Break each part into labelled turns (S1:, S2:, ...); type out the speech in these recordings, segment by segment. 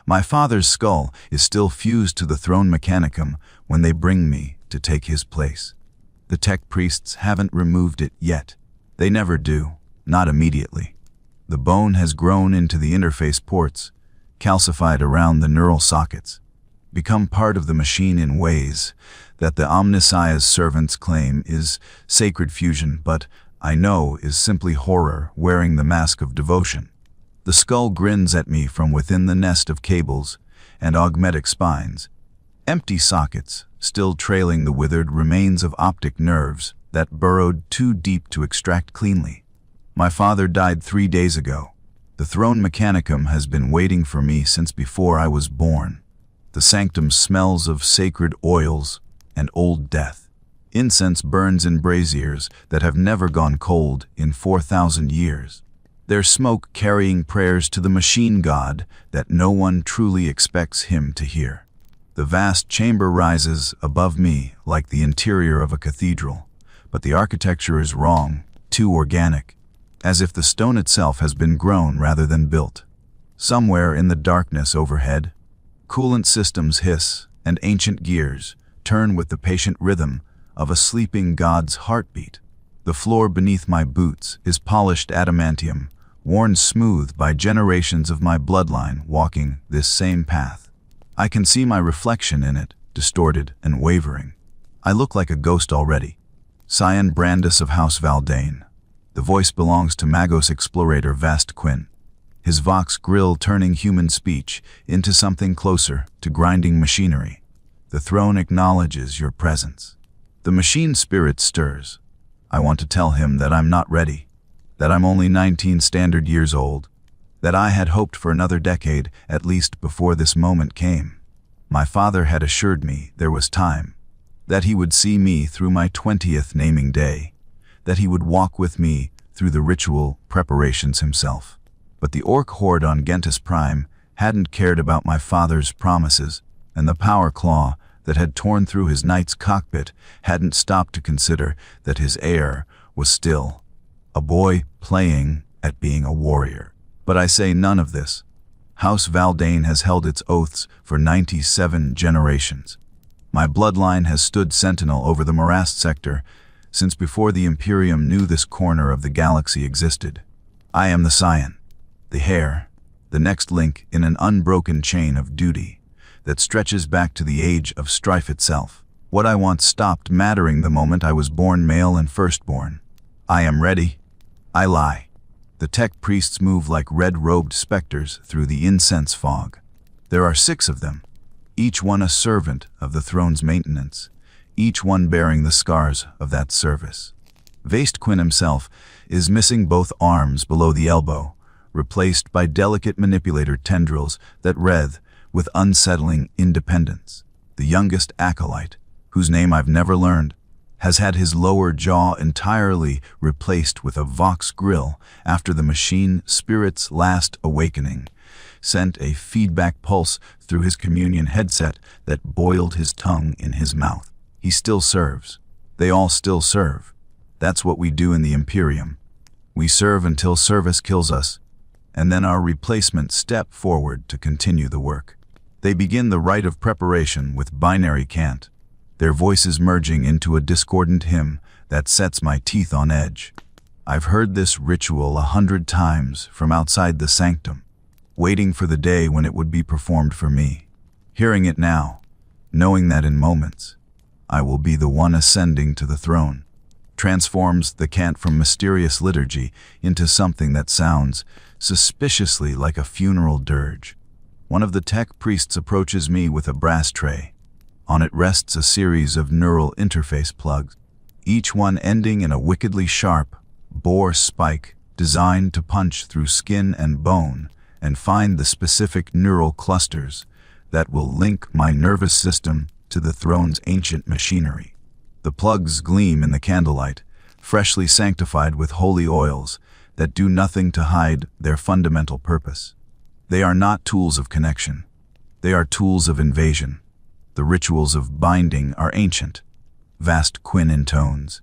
S1: My father's skull is still fused to the Throne Mechanicum when they bring me to take his place. The tech priests haven't removed it yet. They never do, not immediately. The bone has grown into the interface ports, calcified around the neural sockets, become part of the machine in ways that the Omnissiah's servants claim is sacred fusion, but I know is simply horror wearing the mask of devotion. The skull grins at me from within the nest of cables and augmetic spines, empty sockets still trailing the withered remains of optic nerves that burrowed too deep to extract cleanly. My father died 3 days ago. The Throne Mechanicum has been waiting for me since before I was born. The sanctum smells of sacred oils and old death. Incense burns in braziers that have never gone cold in 4,000 years. Their smoke carrying prayers to the machine god that no one truly expects him to hear. The vast chamber rises above me like the interior of a cathedral, but the architecture is wrong, too organic, as if the stone itself has been grown rather than built. Somewhere in the darkness overhead, coolant systems hiss and ancient gears turn with the patient rhythm of a sleeping god's heartbeat. The floor beneath my boots is polished adamantium, worn smooth by generations of my bloodline walking this same path. I can see my reflection in it, distorted and wavering. I look like a ghost already. Scion Brandis of House Valdane. The voice belongs to Magos explorator Vast Quinn. His vox grill turning human speech into something closer to grinding machinery. The throne acknowledges your presence. The machine spirit stirs. I want to tell him that I'm not ready, that I'm only 19 standard years old, that I had hoped for another decade at least before this moment came. My father had assured me there was time, that he would see me through my 20th naming day, that he would walk with me through the ritual preparations himself. But the orc horde on Gentis Prime hadn't cared about my father's promises, and the power claw that had torn through his knight's cockpit hadn't stopped to consider that his heir was still a boy playing at being a warrior. But I say none of this. House Valdane has held its oaths for 97 generations. My bloodline has stood sentinel over the morassed sector since before the Imperium knew this corner of the galaxy existed. I am the scion, the heir, the next link in an unbroken chain of duty that stretches back to the age of strife itself. What I once stopped mattering the moment I was born male and firstborn. I am ready. I lie. The tech priests move like red-robed specters through the incense fog. There are 6 of them, each one a servant of the throne's maintenance, each one bearing the scars of that service. Vast Quinn himself is missing both arms below the elbow, replaced by delicate manipulator tendrils that writhe with unsettling independence. The youngest acolyte, whose name I've never learned, has had his lower jaw entirely replaced with a vox grill after the machine spirit's last awakening sent a feedback pulse through his communion headset that boiled his tongue in his mouth. He still serves. They all still serve. That's what we do in the Imperium. We serve until service kills us, and then our replacements step forward to continue the work. They begin the rite of preparation with binary cant, their voices merging into a discordant hymn that sets my teeth on edge. I've heard this ritual 100 times from outside the sanctum, waiting for the day when it would be performed for me. Hearing it now, knowing that in moments, I will be the one ascending to the throne, transforms the cant from mysterious liturgy into something that sounds suspiciously like a funeral dirge. One of the tech priests approaches me with a brass tray. On it rests a series of neural interface plugs, each one ending in a wickedly sharp bore spike designed to punch through skin and bone and find the specific neural clusters that will link my nervous system to the throne's ancient machinery. The plugs gleam in the candlelight, freshly sanctified with holy oils that do nothing to hide their fundamental purpose. They are not tools of connection. They are tools of invasion. The rituals of binding are ancient. Vast Quinn intones,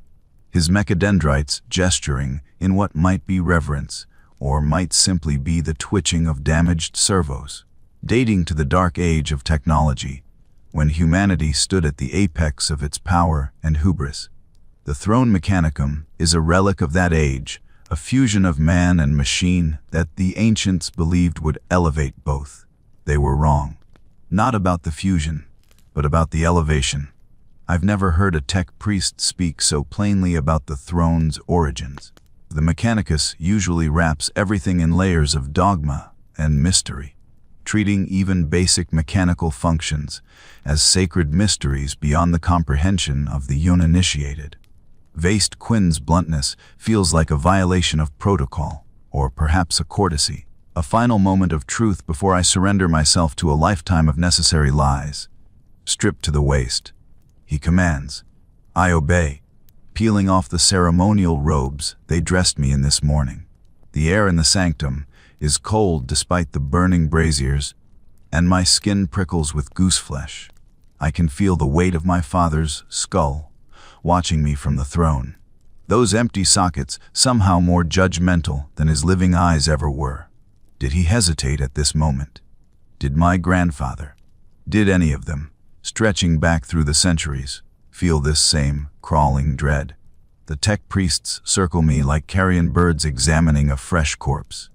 S1: his mechadendrites gesturing in what might be reverence, or might simply be the twitching of damaged servos. dating to the dark age of technology, when humanity stood at the apex of its power and hubris. The Throne Mechanicum is a relic of that age, a fusion of man and machine that the ancients believed would elevate both. They were wrong. Not about the fusion, but about the elevation. I've never heard a tech priest speak so plainly about the throne's origins. The Mechanicus usually wraps everything in layers of dogma and mystery, treating even basic mechanical functions as sacred mysteries beyond the comprehension of the uninitiated. Vaste Quinn's bluntness feels like a violation of protocol, or perhaps a courtesy, a final moment of truth before I surrender myself to a lifetime of necessary lies. Stripped to the waist, he commands. I obey, peeling off the ceremonial robes they dressed me in this morning. The air in the sanctum is cold despite the burning braziers, and my skin prickles with goose flesh. I can feel the weight of my father's skull watching me from the throne. Those empty sockets somehow more judgmental than his living eyes ever were. Did he hesitate at this moment? Did my grandfather? Did any of them, stretching back through the centuries, feel this same crawling dread? The tech priests circle me like carrion birds examining a fresh corpse.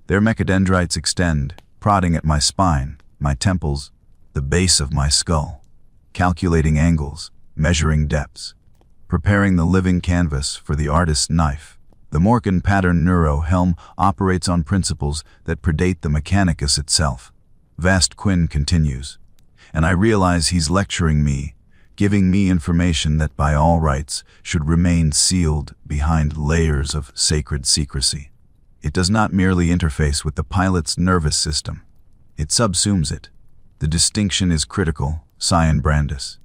S1: Their mechadendrites extend, prodding at my spine, my temples, the base of my skull, calculating angles, measuring depths, preparing the living canvas for the artist's knife. The Morkan pattern neuro helm operates on principles that predate the Mechanicus itself. Vast Quinn continues, and I realize he's lecturing me, giving me information that by all rights should remain sealed behind layers of sacred secrecy. It does not merely interface with the pilot's nervous system. It subsumes it. The distinction is critical, Cyan Brandis.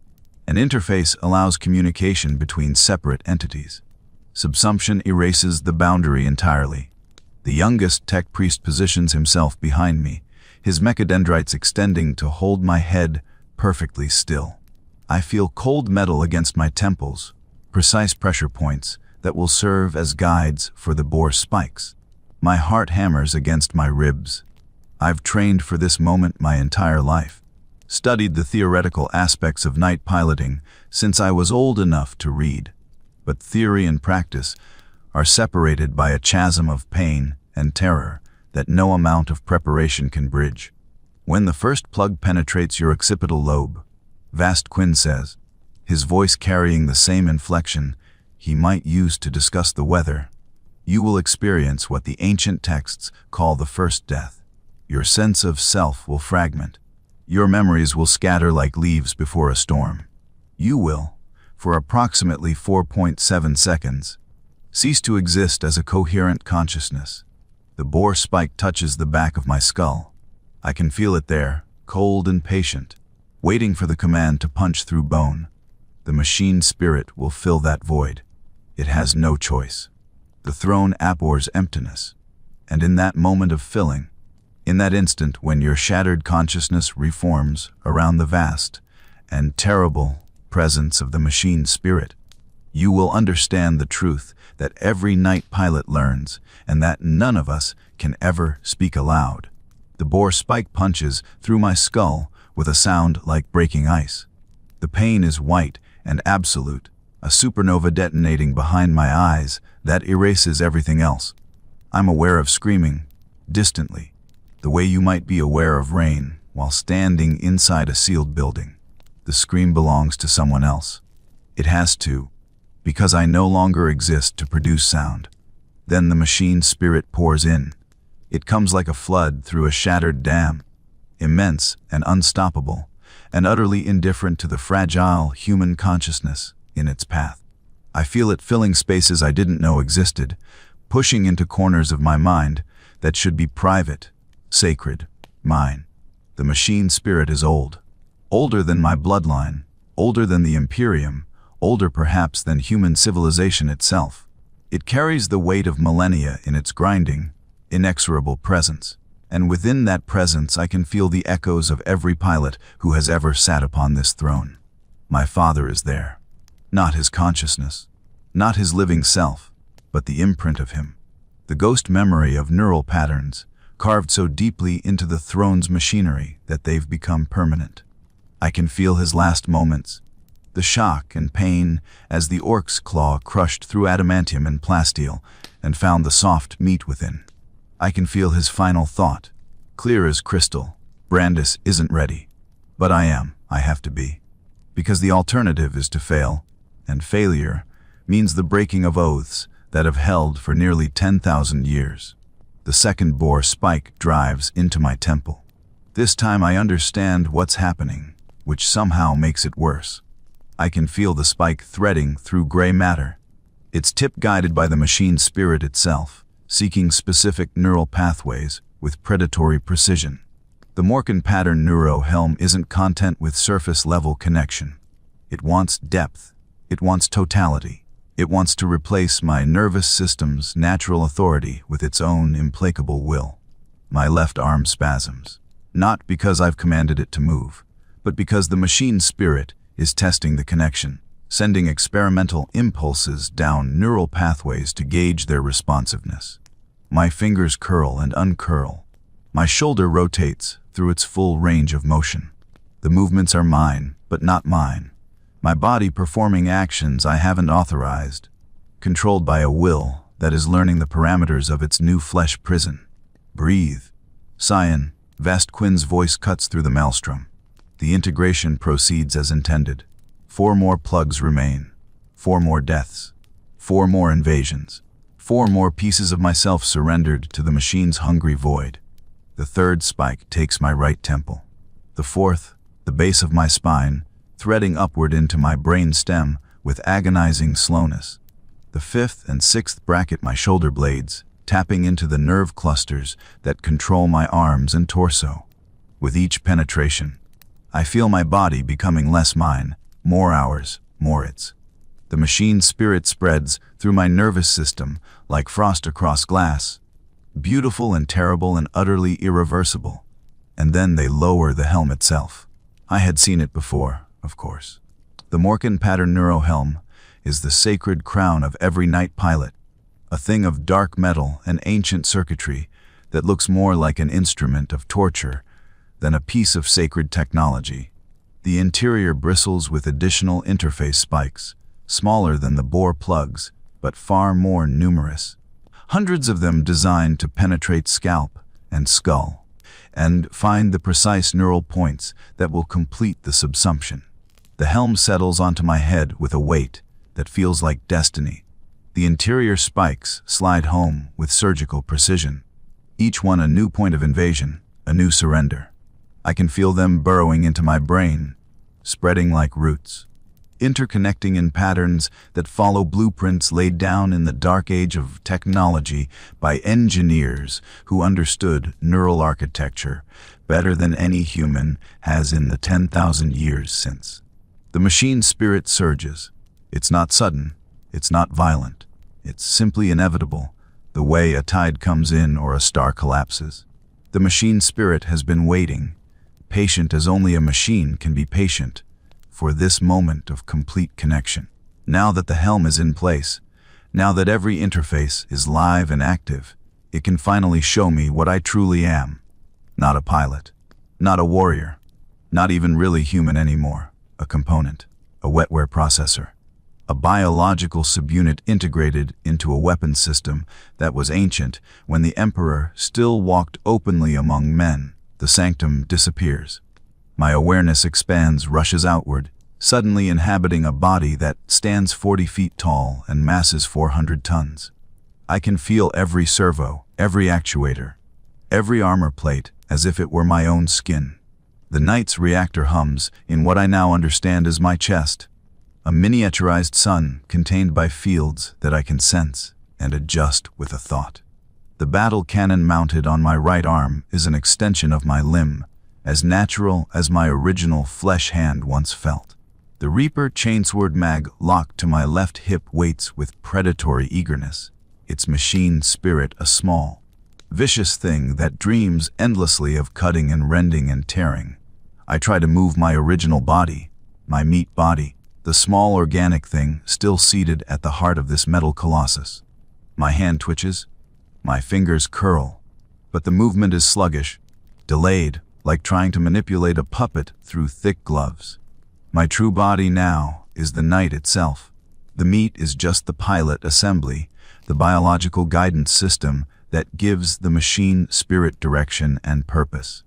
S1: An interface allows communication between separate entities. Subsumption erases the boundary entirely. The youngest tech priest positions himself behind me, his mechadendrites extending to hold my head perfectly still. I feel cold metal against my temples, precise pressure points that will serve as guides for the bore spikes. My heart hammers against my ribs. I've trained for this moment my entire life, studied the theoretical aspects of night piloting since I was old enough to read. But theory and practice are separated by a chasm of pain and terror that no amount of preparation can bridge. When the first plug penetrates your occipital lobe, Vast Quinn says, his voice carrying the same inflection he might use to discuss the weather, you will experience what the ancient texts call the first death. Your sense of self will fragment. Your memories will scatter like leaves before a storm. You will, for approximately 4.7 seconds, cease to exist as a coherent consciousness. The bore spike touches the back of my skull. I can feel it there, cold and patient, waiting for the command to punch through bone. The machine spirit will fill that void. It has no choice. The throne abhors emptiness, and in that moment of filling, in that instant when your shattered consciousness reforms around the vast and terrible presence of the machine spirit, you will understand the truth that every night pilot learns and that none of us can ever speak aloud. The bore spike punches through my skull with a sound like breaking ice. The pain is white and absolute, a supernova detonating behind my eyes that erases everything else. I'm aware of screaming, distantly, the way you might be aware of rain while standing inside a sealed building. The scream belongs to someone else. It has to, because I no longer exist to produce sound. Then the machine spirit pours in. It comes like a flood through a shattered dam, immense and unstoppable, and utterly indifferent to the fragile human consciousness in its path. I feel it filling spaces I didn't know existed, pushing into corners of my mind that should be private, sacred, mine. The machine spirit is old. Older than my bloodline, older than the Imperium, older perhaps than human civilization itself. It carries the weight of millennia in its grinding, inexorable presence. And within that presence I can feel the echoes of every pilot who has ever sat upon this throne. My father is there. Not his consciousness, not his living self, but the imprint of him. The ghost memory of neural patterns, carved so deeply into the throne's machinery that they've become permanent. I can feel his last moments, the shock and pain as the orc's claw crushed through adamantium and plasteel and found the soft meat within. I can feel his final thought, clear as crystal: Brandis isn't ready. But I am. I have to be. Because the alternative is to fail, and failure means the breaking of oaths that have held for nearly 10,000 years. The second bore spike drives into my temple. This time I understand what's happening, which somehow makes it worse. I can feel the spike threading through gray matter, its tip guided by the machine spirit itself, seeking specific neural pathways with predatory precision. The Morkan pattern neuro helm isn't content with surface-level connection. It wants depth. It wants totality. It wants to replace my nervous system's natural authority with its own implacable will. My left arm spasms, not because I've commanded it to move, but because the machine spirit is testing the connection, sending experimental impulses down neural pathways to gauge their responsiveness. My fingers curl and uncurl. My shoulder rotates through its full range of motion. The movements are mine, but not mine. My body performing actions I haven't authorized, controlled by a will that is learning the parameters of its new flesh prison. Breathe. Cyan, Vast Quinn's voice cuts through the maelstrom. The integration proceeds as intended. 4 more plugs remain. 4 more deaths. 4 more invasions. 4 more pieces of myself surrendered to the machine's hungry void. The third spike takes my right temple. The fourth, the base of my spine, threading upward into my brain stem with agonizing slowness. The fifth and sixth bracket my shoulder blades, tapping into the nerve clusters that control my arms and torso. With each penetration, I feel my body becoming less mine, more ours, more its. The machine spirit spreads through my nervous system like frost across glass, beautiful and terrible and utterly irreversible. And then they lower the helm itself. I had seen it before, of course. The Morkan pattern neuro helm is the sacred crown of every night pilot, a thing of dark metal and ancient circuitry that looks more like an instrument of torture than a piece of sacred technology. The interior bristles with additional interface spikes, smaller than the bore plugs, but far more numerous. Hundreds of them designed to penetrate scalp and skull, and find the precise neural points that will complete the subsumption. The helm settles onto my head with a weight that feels like destiny. The interior spikes slide home with surgical precision, each one a new point of invasion, a new surrender. I can feel them burrowing into my brain, spreading like roots, interconnecting in patterns that follow blueprints laid down in the dark age of technology by engineers who understood neural architecture better than any human has in the 10,000 years since. The machine spirit surges. It's not sudden. It's not violent. It's simply inevitable, the way a tide comes in or a star collapses. The machine spirit has been waiting, patient as only a machine can be patient, for this moment of complete connection. Now that the helm is in place, now that every interface is live and active, it can finally show me what I truly am. Not a pilot, not a warrior, not even really human anymore. A component, a wetware processor, a biological subunit integrated into a weapons system that was ancient when the Emperor still walked openly among men. The sanctum disappears. My awareness expands, rushes outward, suddenly inhabiting a body that stands 40 feet tall and masses 400 tons. I can feel every servo, every actuator, every armor plate as if it were my own skin. The Knight's reactor hums in what I now understand as my chest, a miniaturized sun contained by fields that I can sense and adjust with a thought. The battle cannon mounted on my right arm is an extension of my limb, as natural as my original flesh hand once felt. The Reaper chainsword mag locked to my left hip waits with predatory eagerness, its machine spirit a small, vicious thing that dreams endlessly of cutting and rending and tearing. I try to move my original body, my meat body, the small organic thing still seated at the heart of this metal colossus. My hand twitches, my fingers curl, but the movement is sluggish, delayed, like trying to manipulate a puppet through thick gloves. My true body now is the knight itself. The meat is just the pilot assembly, the biological guidance system that gives the machine spirit direction and purpose.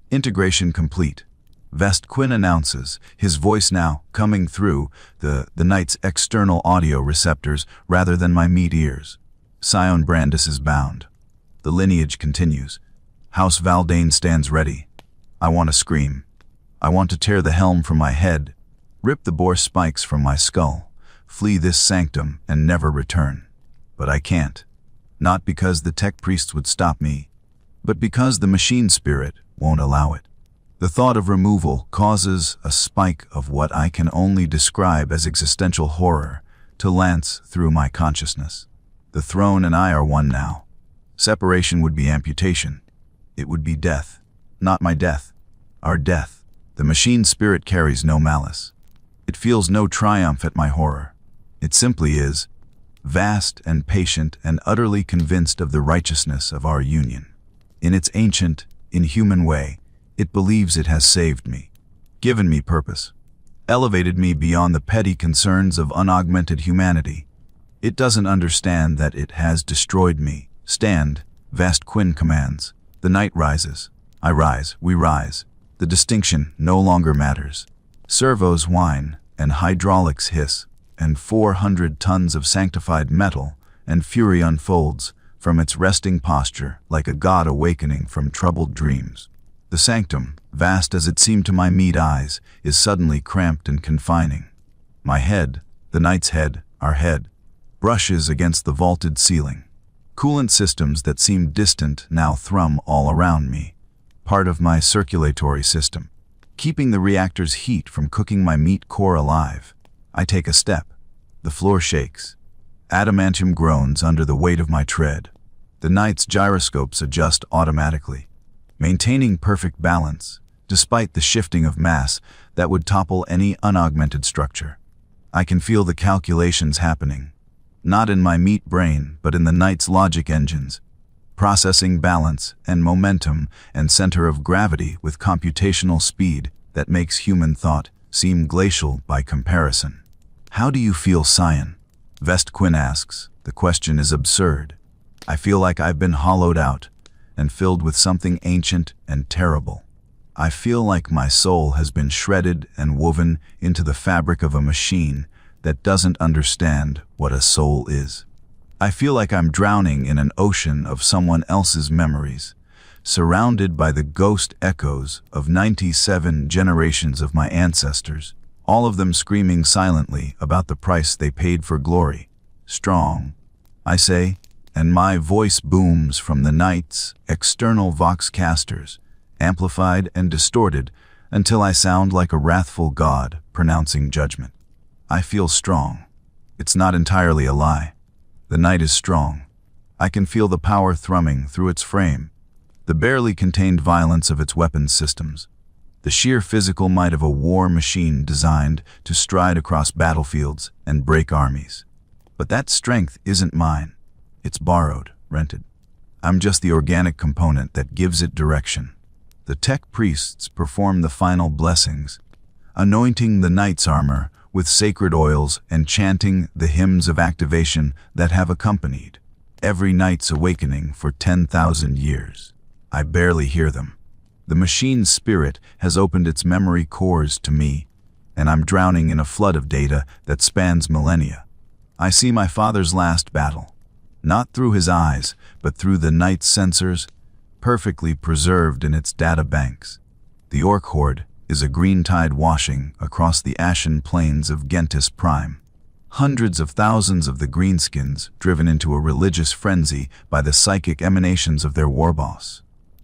S1: Integration complete. Vest Quinn announces, his voice now coming through the knight's external audio receptors rather than my meat ears. Scion Brandis is bound. The lineage continues. House Valdane stands ready. I want to scream. I want to tear the helm from my head, rip the boar spikes from my skull, flee this sanctum and never return. But I can't. Not because the tech priests would stop me, but because the machine spirit won't allow it. The thought of removal causes a spike of what I can only describe as existential horror to lance through my consciousness. The throne and I are one now. Separation would be amputation. It would be death. Not my death. Our death. The machine spirit carries no malice. It feels no triumph at my horror. It simply is, vast and patient and utterly convinced of the righteousness of our union. In its ancient, inhuman way, it believes it has saved me, given me purpose, elevated me beyond the petty concerns of unaugmented humanity. It doesn't understand that it has destroyed me. Stand, Vast Quinn commands. The knight rises. I rise, we rise. The distinction no longer matters. Servos whine, and hydraulics hiss, and 400 tons of sanctified metal and fury unfolds from its resting posture like a god awakening from troubled dreams. The sanctum, vast as it seemed to my meat eyes, is suddenly cramped and confining. My head, the knight's head, our head, brushes against the vaulted ceiling. Coolant systems that seemed distant now thrum all around me, part of my circulatory system, keeping the reactor's heat from cooking my meat core alive. I take a step. The floor shakes. Adamantium groans under the weight of my tread. The knight's gyroscopes adjust automatically, maintaining perfect balance, despite the shifting of mass that would topple any unaugmented structure. I can feel the calculations happening, not in my meat brain, but in the knight's logic engines, processing balance and momentum and center of gravity with computational speed that makes human thought seem glacial by comparison. How do you feel, Scion? Vest Quinn asks. The question is absurd. I feel like I've been hollowed out and filled with something ancient and terrible. I feel like my soul has been shredded and woven into the fabric of a machine that doesn't understand what a soul is. I feel like I'm drowning in an ocean of someone else's memories, surrounded by the ghost echoes of 97 generations of my ancestors, all of them screaming silently about the price they paid for glory. Strong, I say, and my voice booms from the knight's external vox casters, amplified and distorted until I sound like a wrathful god pronouncing judgment. I feel strong. It's not entirely a lie. The knight is strong. I can feel the power thrumming through its frame, the barely contained violence of its weapons systems, the sheer physical might of a war machine designed to stride across battlefields and break armies. But that strength isn't mine. It's borrowed, rented. I'm just the organic component that gives it direction. The tech priests perform the final blessings, anointing the knight's armor with sacred oils and chanting the hymns of activation that have accompanied every knight's awakening for 10,000 years. I barely hear them. The machine's spirit has opened its memory cores to me, and I'm drowning in a flood of data that spans millennia. I see my father's last battle, not through his eyes, but through the knight's sensors, perfectly preserved in its data banks. The orc horde is a green tide washing across the ashen plains of Gentis Prime. Hundreds of thousands of the greenskins driven into a religious frenzy by the psychic emanations of their war boss.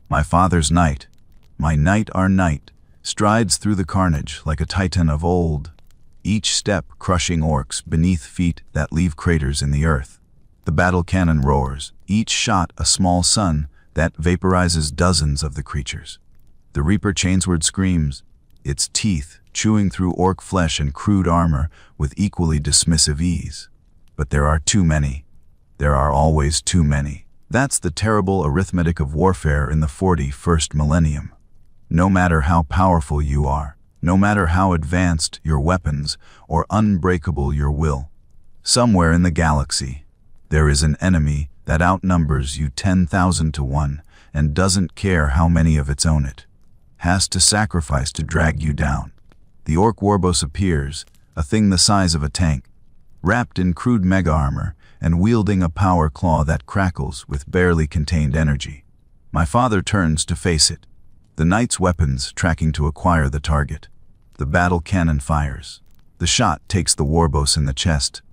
S1: My father's knight, my knight our knight, strides through the carnage like a titan of old, each step crushing orcs beneath feet that leave craters in the earth. The battle cannon roars, each shot a small sun that vaporizes dozens of the creatures. The Reaper chainsword screams, its teeth chewing through orc flesh and crude armor with equally dismissive ease. But there are too many. There are always too many. That's the terrible arithmetic of warfare in the 41st millennium. No matter how powerful you are, no matter how advanced your weapons or unbreakable your will, somewhere in the galaxy, there is an enemy that outnumbers you 10,000 to 1 and doesn't care how many of its own it has to sacrifice to drag you down. The Orc Warboss appears, a thing the size of a tank, wrapped in crude mega armor and wielding a power claw that crackles with barely contained energy. My father turns to face it, the knight's weapons tracking to acquire the target. The battle cannon fires. The shot takes the Warboss in the chest,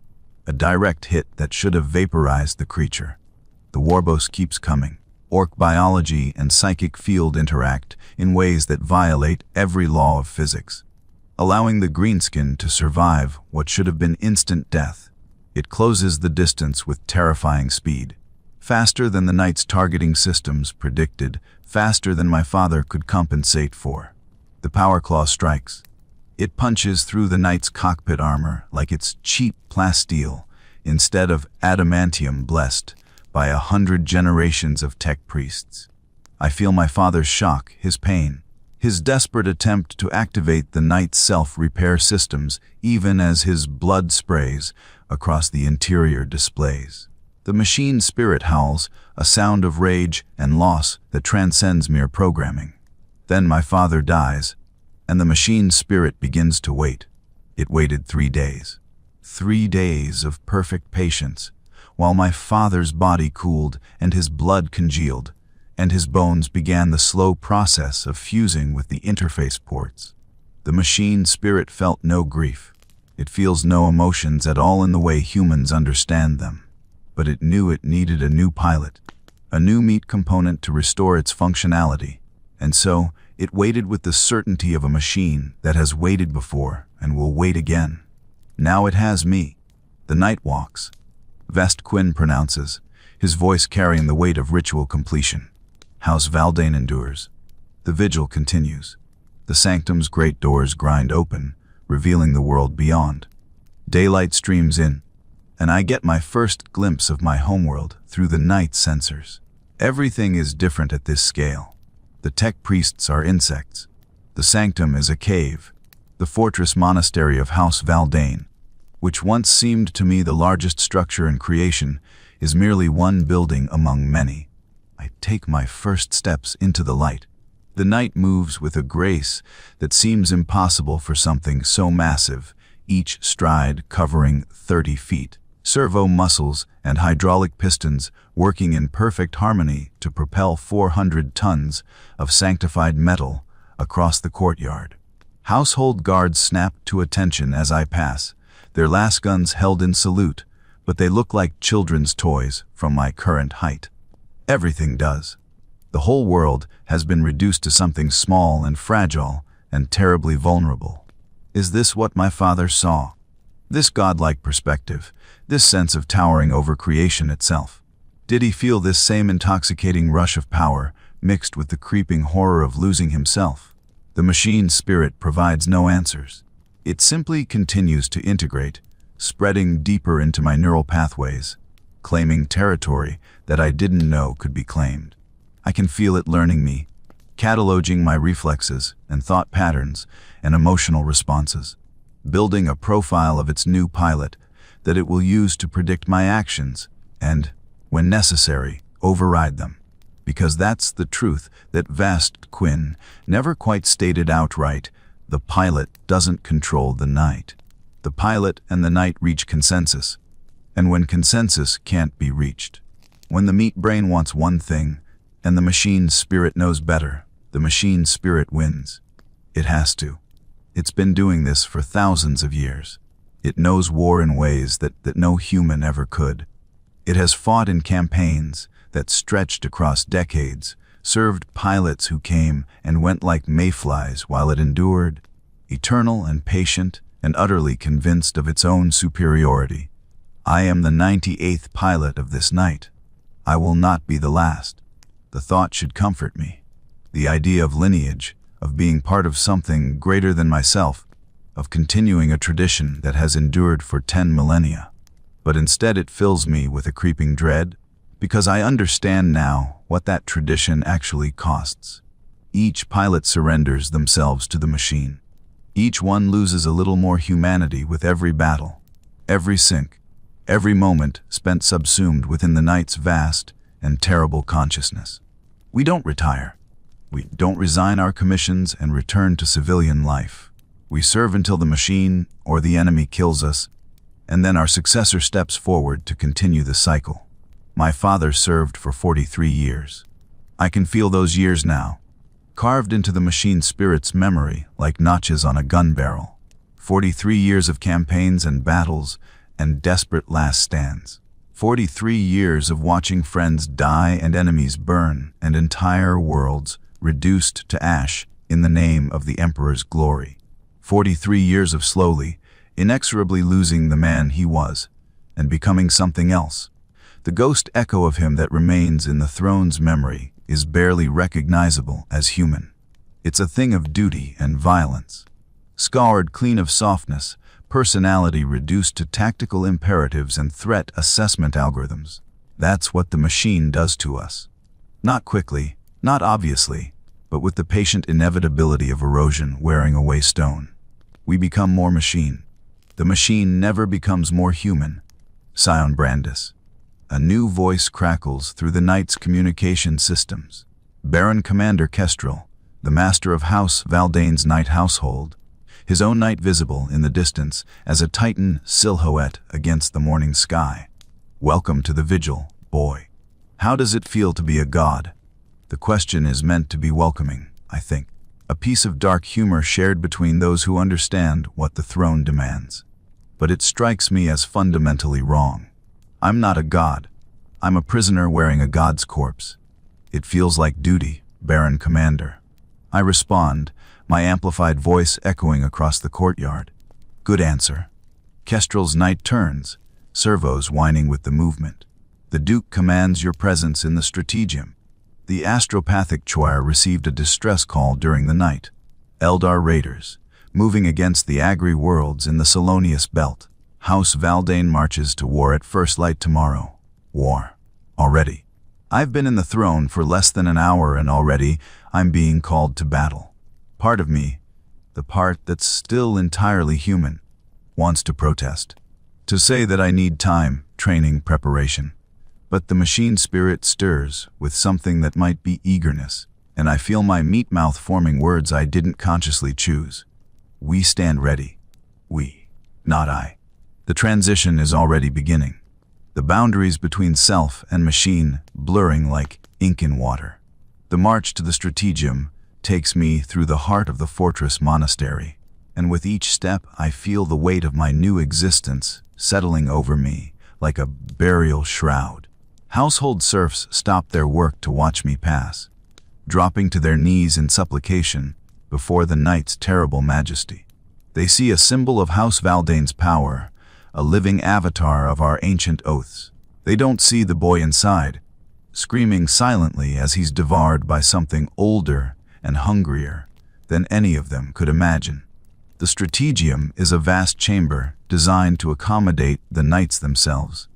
S1: a direct hit that should have vaporized the creature. The Warboss keeps coming. Orc biology and psychic field interact in ways that violate every law of physics, allowing the greenskin to survive what should have been instant death. It closes the distance with terrifying speed, faster than the knight's targeting systems predicted, faster than my father could compensate for. The power claw strikes. It punches through the knight's cockpit armor like it's cheap plasteel instead of adamantium blessed by 100 generations of tech priests. I feel my father's shock, his pain, his desperate attempt to activate the knight's self-repair systems even as his blood sprays across the interior displays. The machine spirit howls, a sound of rage and loss that transcends mere programming. Then my father dies, and the machine spirit begins to wait. It waited 3 days. 3 days of perfect patience, while my father's body cooled and his blood congealed, and his bones began the slow process of fusing with the interface ports. The machine spirit felt no grief. It feels no emotions at all in the way humans understand them. But it knew it needed a new pilot, a new meat component to restore its functionality, and so it waited with the certainty of a machine that has waited before and will wait again. Now it has me. The night walks. Vest Quinn pronounces, his voice carrying the weight of ritual completion. House Valdane endures. The vigil continues. The sanctum's great doors grind open, revealing the world beyond. Daylight streams in, and I get my first glimpse of my homeworld through the night sensors. Everything is different at this scale. The tech priests are insects. The sanctum is a cave. The fortress monastery of House Valdane, which once seemed to me the largest structure in creation, is merely one building among many. I take my first steps into the light. The night moves with a grace that seems impossible for something so massive, each stride covering 30 feet. Servo muscles and hydraulic pistons working in perfect harmony to propel 400 tons of sanctified metal across the courtyard. Household guards snap to attention as I pass, their lasguns held in salute, but they look like children's toys from my current height. Everything does. The whole world has been reduced to something small and fragile and terribly vulnerable. Is this what my father saw? This godlike perspective, this sense of towering over creation itself? Did he feel this same intoxicating rush of power mixed with the creeping horror of losing himself? The machine spirit provides no answers. It simply continues to integrate, spreading deeper into my neural pathways, claiming territory that I didn't know could be claimed. I can feel it learning me, cataloging my reflexes and thought patterns and emotional responses, building a profile of its new pilot that it will use to predict my actions and, when necessary, override them. Because that's the truth that Vast Quinn never quite stated outright. The pilot doesn't control the night. The pilot and the night reach consensus. And when consensus can't be reached, when the meat brain wants one thing and the machine spirit knows better, the machine spirit wins. It has to. It's been doing this for thousands of years. It knows war in ways that no human ever could. It has fought in campaigns that stretched across decades, served pilots who came and went like mayflies while it endured, eternal and patient and utterly convinced of its own superiority. I am the 98th pilot of this night. I will not be the last. The thought should comfort me. The idea of lineage, of being part of something greater than myself, of continuing a tradition that has endured for 10 millennia. But instead it fills me with a creeping dread, because I understand now what that tradition actually costs. Each pilot surrenders themselves to the machine. Each one loses a little more humanity with every battle, every sink, every moment spent subsumed within the Knight's vast and terrible consciousness. We don't retire. We don't resign our commissions and return to civilian life. We serve until the machine or the enemy kills us, and then our successor steps forward to continue the cycle. My father served for 43 years. I can feel those years now, carved into the machine spirit's memory like notches on a gun barrel. 43 years of campaigns and battles and desperate last stands. 43 years of watching friends die and enemies burn and entire worlds reduced to ash in the name of the Emperor's glory. 43 years of slowly, inexorably losing the man he was and becoming something else. The ghost echo of him that remains in the throne's memory is barely recognizable as human. It's a thing of duty and violence. Scoured clean of softness, personality reduced to tactical imperatives and threat assessment algorithms. That's what the machine does to us. Not quickly, not obviously, but with the patient inevitability of erosion wearing away stone. We become more machine. The machine never becomes more human. Scion Brandis. A new voice crackles through the Knight's communication systems. Baron Commander Kestrel, the master of House Valdane's Knight household, his own knight visible in the distance as a titan silhouette against the morning sky. Welcome to the vigil, boy. How does it feel to be a god? The question is meant to be welcoming, I think. A piece of dark humor shared between those who understand what the throne demands. But it strikes me as fundamentally wrong. I'm not a god. I'm a prisoner wearing a god's corpse. It feels like duty, Baron Commander. I respond, my amplified voice echoing across the courtyard. Good answer. Kestrel's knight turns, servos whining with the movement. The Duke commands your presence in the strategium. The astropathic choir received a distress call during the night. Eldar raiders, moving against the Agri worlds in the Solonius belt. House Valdane marches to war at first light tomorrow. War. Already. I've been in the throne for less than an hour and already I'm being called to battle. Part of me, the part that's still entirely human, wants to protest. To say that I need time, training, preparation. But the machine spirit stirs with something that might be eagerness, and I feel my meat mouth forming words I didn't consciously choose. We stand ready. We, not I. The transition is already beginning. The boundaries between self and machine blurring like ink in water. The march to the strategium takes me through the heart of the fortress monastery, and with each step I feel the weight of my new existence settling over me like a burial shroud. Household serfs stop their work to watch me pass, dropping to their knees in supplication before the Knight's terrible majesty. They see a symbol of House Valdane's power, a living avatar of our ancient oaths. They don't see the boy inside, screaming silently as he's devoured by something older and hungrier than any of them could imagine. The strategium is a vast chamber designed to accommodate the knights themselves,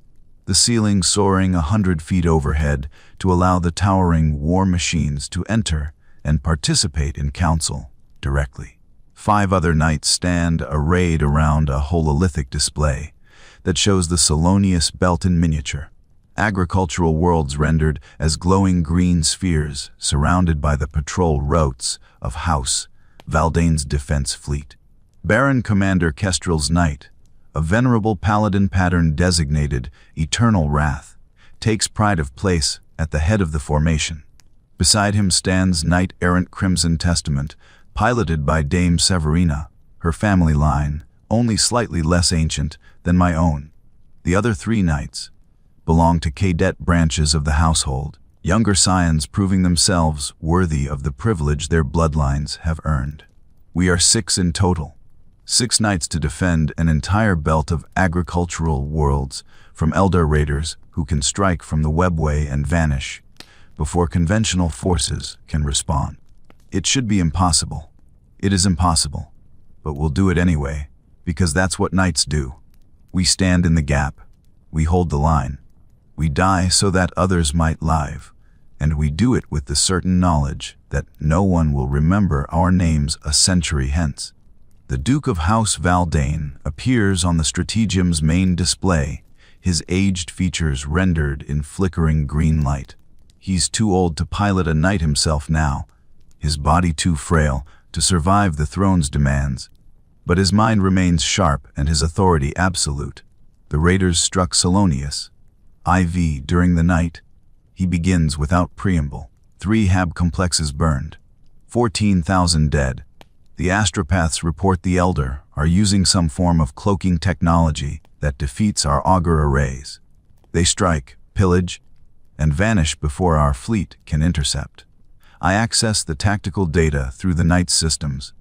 S1: the ceiling soaring 100 feet overhead to allow the towering war machines to enter and participate in council directly. 5 other knights stand arrayed around a hololithic display that shows the Solonius belt in miniature. Agricultural worlds rendered as glowing green spheres surrounded by the patrol routes of House Valdane's defense fleet. Baron Commander Kestrel's knight, a venerable paladin pattern designated Eternal Wrath, takes pride of place at the head of the formation. Beside him stands Knight Errant Crimson Testament, piloted by Dame Severina, her family line, only slightly less ancient than my own. The other 3 knights belong to cadet branches of the household, younger scions proving themselves worthy of the privilege their bloodlines have earned. We are 6 in total. 6 knights to defend an entire belt of agricultural worlds from Eldar raiders who can strike from the webway and vanish before conventional forces can respond. It should be impossible. It is impossible, but we'll do it anyway, because that's what knights do. We stand in the gap. We hold the line. We die so that others might live, and we do it with the certain knowledge that no one will remember our names a century hence. The Duke of House Valdane appears on the stratagem's main display, his aged features rendered in flickering green light. He's too old to pilot a knight himself now, his body too frail to survive the throne's demands, but his mind remains sharp and his authority absolute. The raiders struck Salonius, IV, during the night. He begins without preamble. 3 hab complexes burned, 14,000 dead. The astropaths report the Elder are using some form of cloaking technology that defeats our augur arrays. They strike, pillage, and vanish before our fleet can intercept. I access the tactical data through the Knight's systems,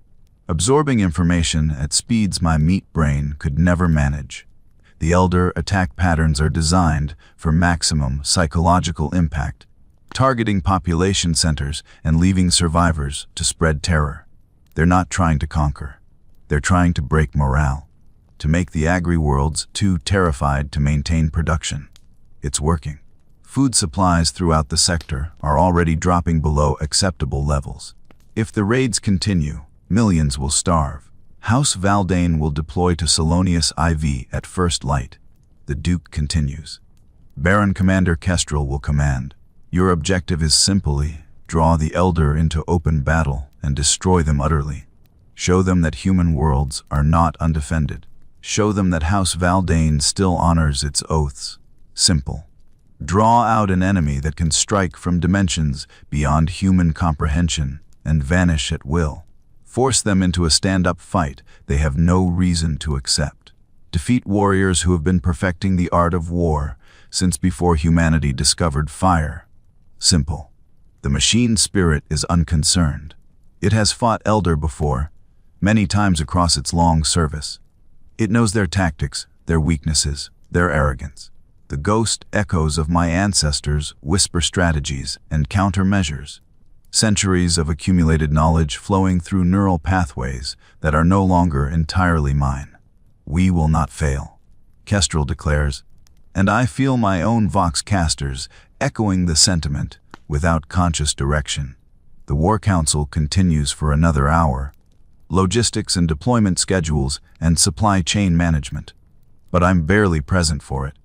S1: absorbing information at speeds my meat brain could never manage. The Elder attack patterns are designed for maximum psychological impact, targeting population centers and leaving survivors to spread terror. They're not trying to conquer. They're trying to break morale, to make the agri-worlds too terrified to maintain production. It's working. Food supplies throughout the sector are already dropping below acceptable levels. If the raids continue, millions will starve. House Valdane will deploy to Salonius IV at first light. The Duke continues. Baron Commander Kestrel will command. Your objective is simply draw the Elder into open battle and destroy them utterly. Show them that human worlds are not undefended. Show them that House Valdane still honors its oaths. Simple. Draw out an enemy that can strike from dimensions beyond human comprehension and vanish at will. Force them into a stand-up fight they have no reason to accept. Defeat warriors who have been perfecting the art of war since before humanity discovered fire. Simple. The machine spirit is unconcerned. It has fought Elder before, many times across its long service. It knows their tactics, their weaknesses, their arrogance. The ghost echoes of my ancestors whisper strategies and countermeasures. Centuries of accumulated knowledge flowing through neural pathways that are no longer entirely mine. We will not fail, Kestrel declares, and I feel my own vox casters echoing the sentiment without conscious direction. The War Council continues for another hour. Logistics and deployment schedules and supply chain management. But I'm barely present for it.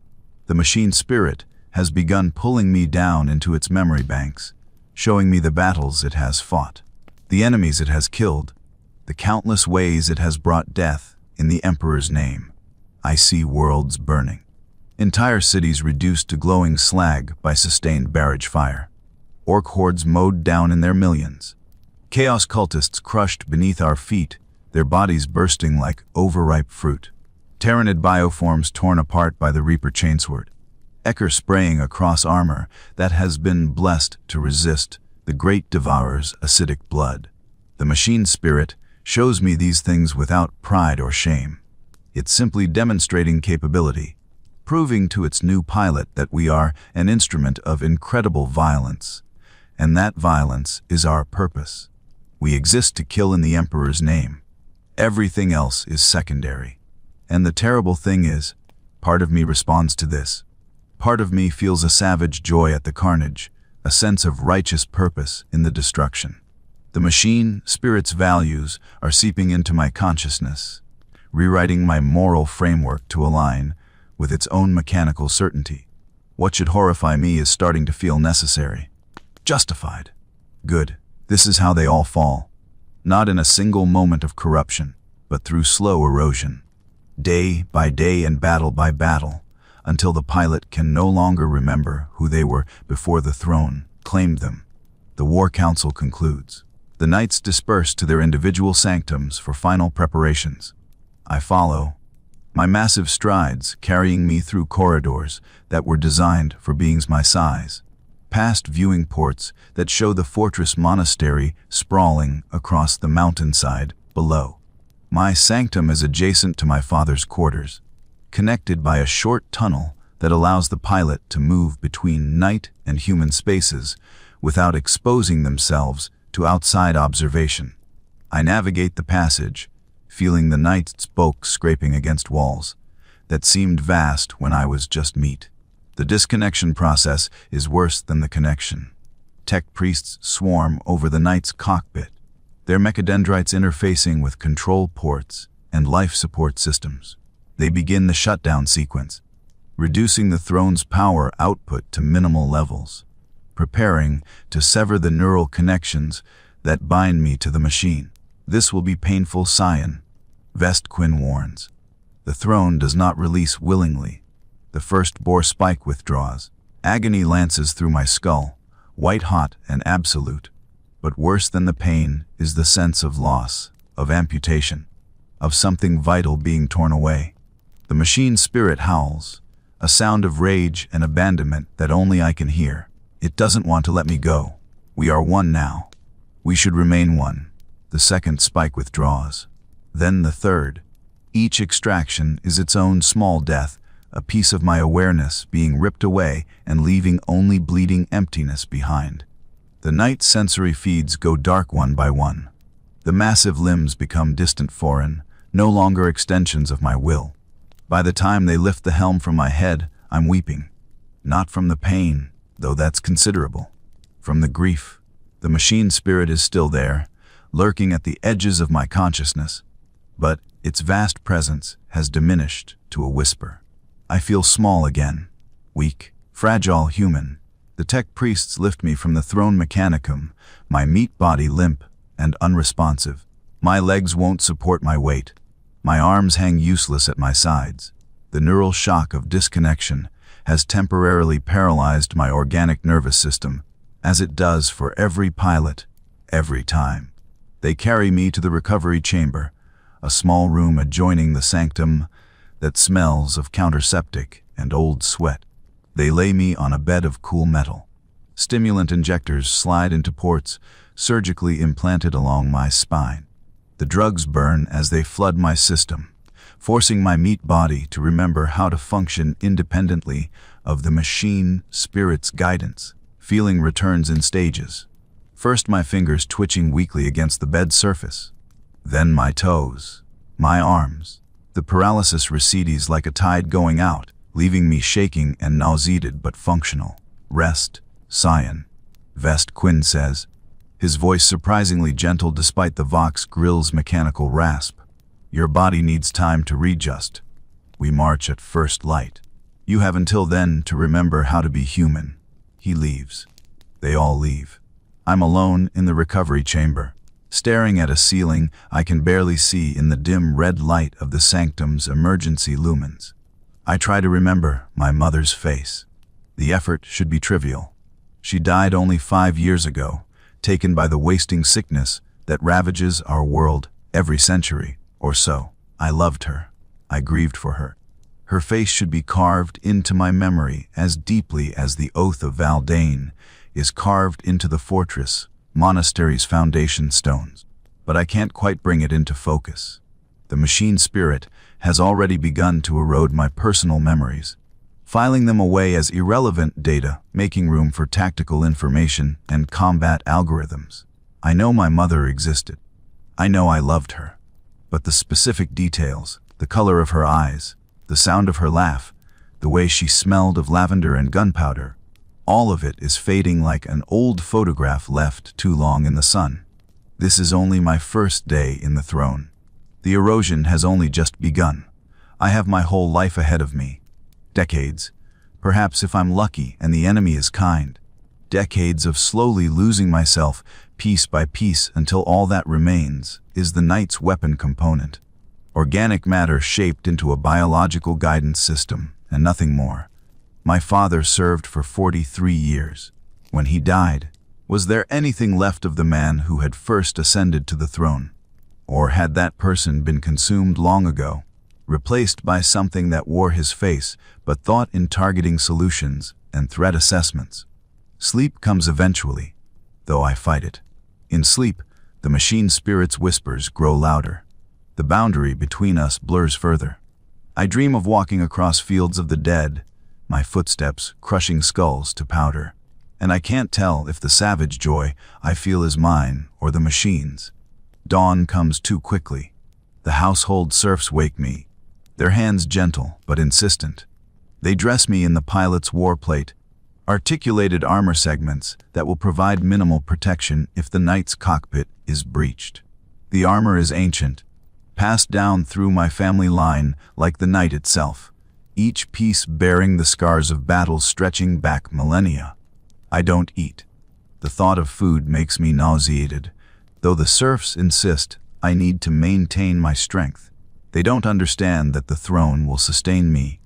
S1: The machine spirit has begun pulling me down into its memory banks, showing me the battles it has fought, the enemies it has killed, the countless ways it has brought death in the Emperor's name. I see worlds burning, entire cities reduced to glowing slag by sustained barrage fire, orc hordes mowed down in their millions, chaos cultists crushed beneath our feet, their bodies bursting like overripe fruit, Tyrannid bioforms torn apart by the Reaper chainsword, Ecker spraying across armor that has been blessed to resist the great devourer's acidic blood. The machine spirit shows me these things without pride or shame. It's simply demonstrating capability, proving to its new pilot that we are an instrument of incredible violence, and that violence is our purpose. We exist to kill in the Emperor's name. Everything else is secondary. And the terrible thing is, part of me responds to this. Part of me feels a savage joy at the carnage, a sense of righteous purpose in the destruction. The machine spirit's values are seeping into my consciousness, rewriting my moral framework to align with its own mechanical certainty. What should horrify me is starting to feel necessary. Justified. Good. This is how they all fall. Not in a single moment of corruption, but through slow erosion. Day by day and battle by battle, until the pilot can no longer remember who they were before the throne claimed them. The War Council concludes. The knights disperse to their individual sanctums for final preparations. I follow, my massive strides carrying me through corridors that were designed for beings my size, past viewing ports that show the fortress monastery sprawling across the mountainside below. My sanctum is adjacent to my father's quarters, connected by a short tunnel that allows the pilot to move between night and human spaces without exposing themselves to outside observation. I navigate the passage, feeling the night's bulk scraping against walls that seemed vast when I was just meat. The disconnection process is worse than the connection. Tech priests swarm over the Knight's cockpit, their mechadendrites interfacing with control ports and life support systems. They begin the shutdown sequence, reducing the throne's power output to minimal levels, preparing to sever the neural connections that bind me to the machine. This will be painful, Scion, Vest Quinn warns. The throne does not release willingly. The first bore spike withdraws. Agony lances through my skull, white-hot and absolute. But worse than the pain is the sense of loss, of amputation, of something vital being torn away. The machine spirit howls, a sound of rage and abandonment that only I can hear. It doesn't want to let me go. We are one now. We should remain one. The second spike withdraws. Then the third. Each extraction is its own small death, a piece of my awareness being ripped away and leaving only bleeding emptiness behind. The Knight's sensory feeds go dark one by one. The massive limbs become distant foreign, no longer extensions of my will. By the time they lift the helm from my head, I'm weeping. Not from the pain, though that's considerable. From the grief. The machine spirit is still there, lurking at the edges of my consciousness, but its vast presence has diminished to a whisper. I feel small again, weak, fragile human. The tech priests lift me from the Throne Mechanicum, my meat body limp and unresponsive. My legs won't support my weight. My arms hang useless at my sides. The neural shock of disconnection has temporarily paralyzed my organic nervous system, as it does for every pilot, every time. They carry me to the recovery chamber, a small room adjoining the sanctum that smells of counterseptic and old sweat. They lay me on a bed of cool metal. Stimulant injectors slide into ports surgically implanted along my spine. The drugs burn as they flood my system, forcing my meat body to remember how to function independently of the machine spirit's guidance. Feeling returns in stages. First my fingers twitching weakly against the bed surface. Then my toes, my arms. The paralysis recedes like a tide going out, leaving me shaking and nauseated but functional. Rest, Scion, Vest Quinn says, his voice surprisingly gentle despite the Vox grill's mechanical rasp. Your body needs time to readjust. We march at first light. You have until then to remember how to be human. He leaves. They all leave. I'm alone in the recovery chamber, staring at a ceiling I can barely see in the dim red light of the sanctum's emergency lumens. I try to remember my mother's face. The effort should be trivial. She died only 5 years ago, taken by the wasting sickness that ravages our world every century or so. I loved her. I grieved for her. Her face should be carved into my memory as deeply as the oath of Valdane is carved into the fortress monastery's foundation stones. But I can't quite bring it into focus. The machine spirit has already begun to erode my personal memories, filing them away as irrelevant data, making room for tactical information and combat algorithms. I know my mother existed. I know I loved her. But the specific details, the color of her eyes, the sound of her laugh, the way she smelled of lavender and gunpowder, all of it is fading like an old photograph left too long in the sun. This is only my first day in the throne. The erosion has only just begun. I have my whole life ahead of me. Decades, perhaps if I'm lucky and the enemy is kind. Decades of slowly losing myself piece by piece until all that remains is the Knight's weapon component. Organic matter shaped into a biological guidance system and nothing more. My father served for 43 years. When he died, was there anything left of the man who had first ascended to the throne? Or had that person been consumed long ago, replaced by something that wore his face but thought in targeting solutions and threat assessments? Sleep comes eventually, though I fight it. In sleep, the machine spirit's whispers grow louder. The boundary between us blurs further. I dream of walking across fields of the dead, my footsteps crushing skulls to powder, and I can't tell if the savage joy I feel is mine or the machine's. Dawn comes too quickly. The household serfs wake me, their hands gentle but insistent. They dress me in the pilot's warplate, articulated armor segments that will provide minimal protection if the knight's cockpit is breached. The armor is ancient, passed down through my family line like the knight itself, each piece bearing the scars of battles stretching back millennia. I don't eat. The thought of food makes me nauseated, though the serfs insist I need to maintain my strength. They don't understand that the throne will sustain me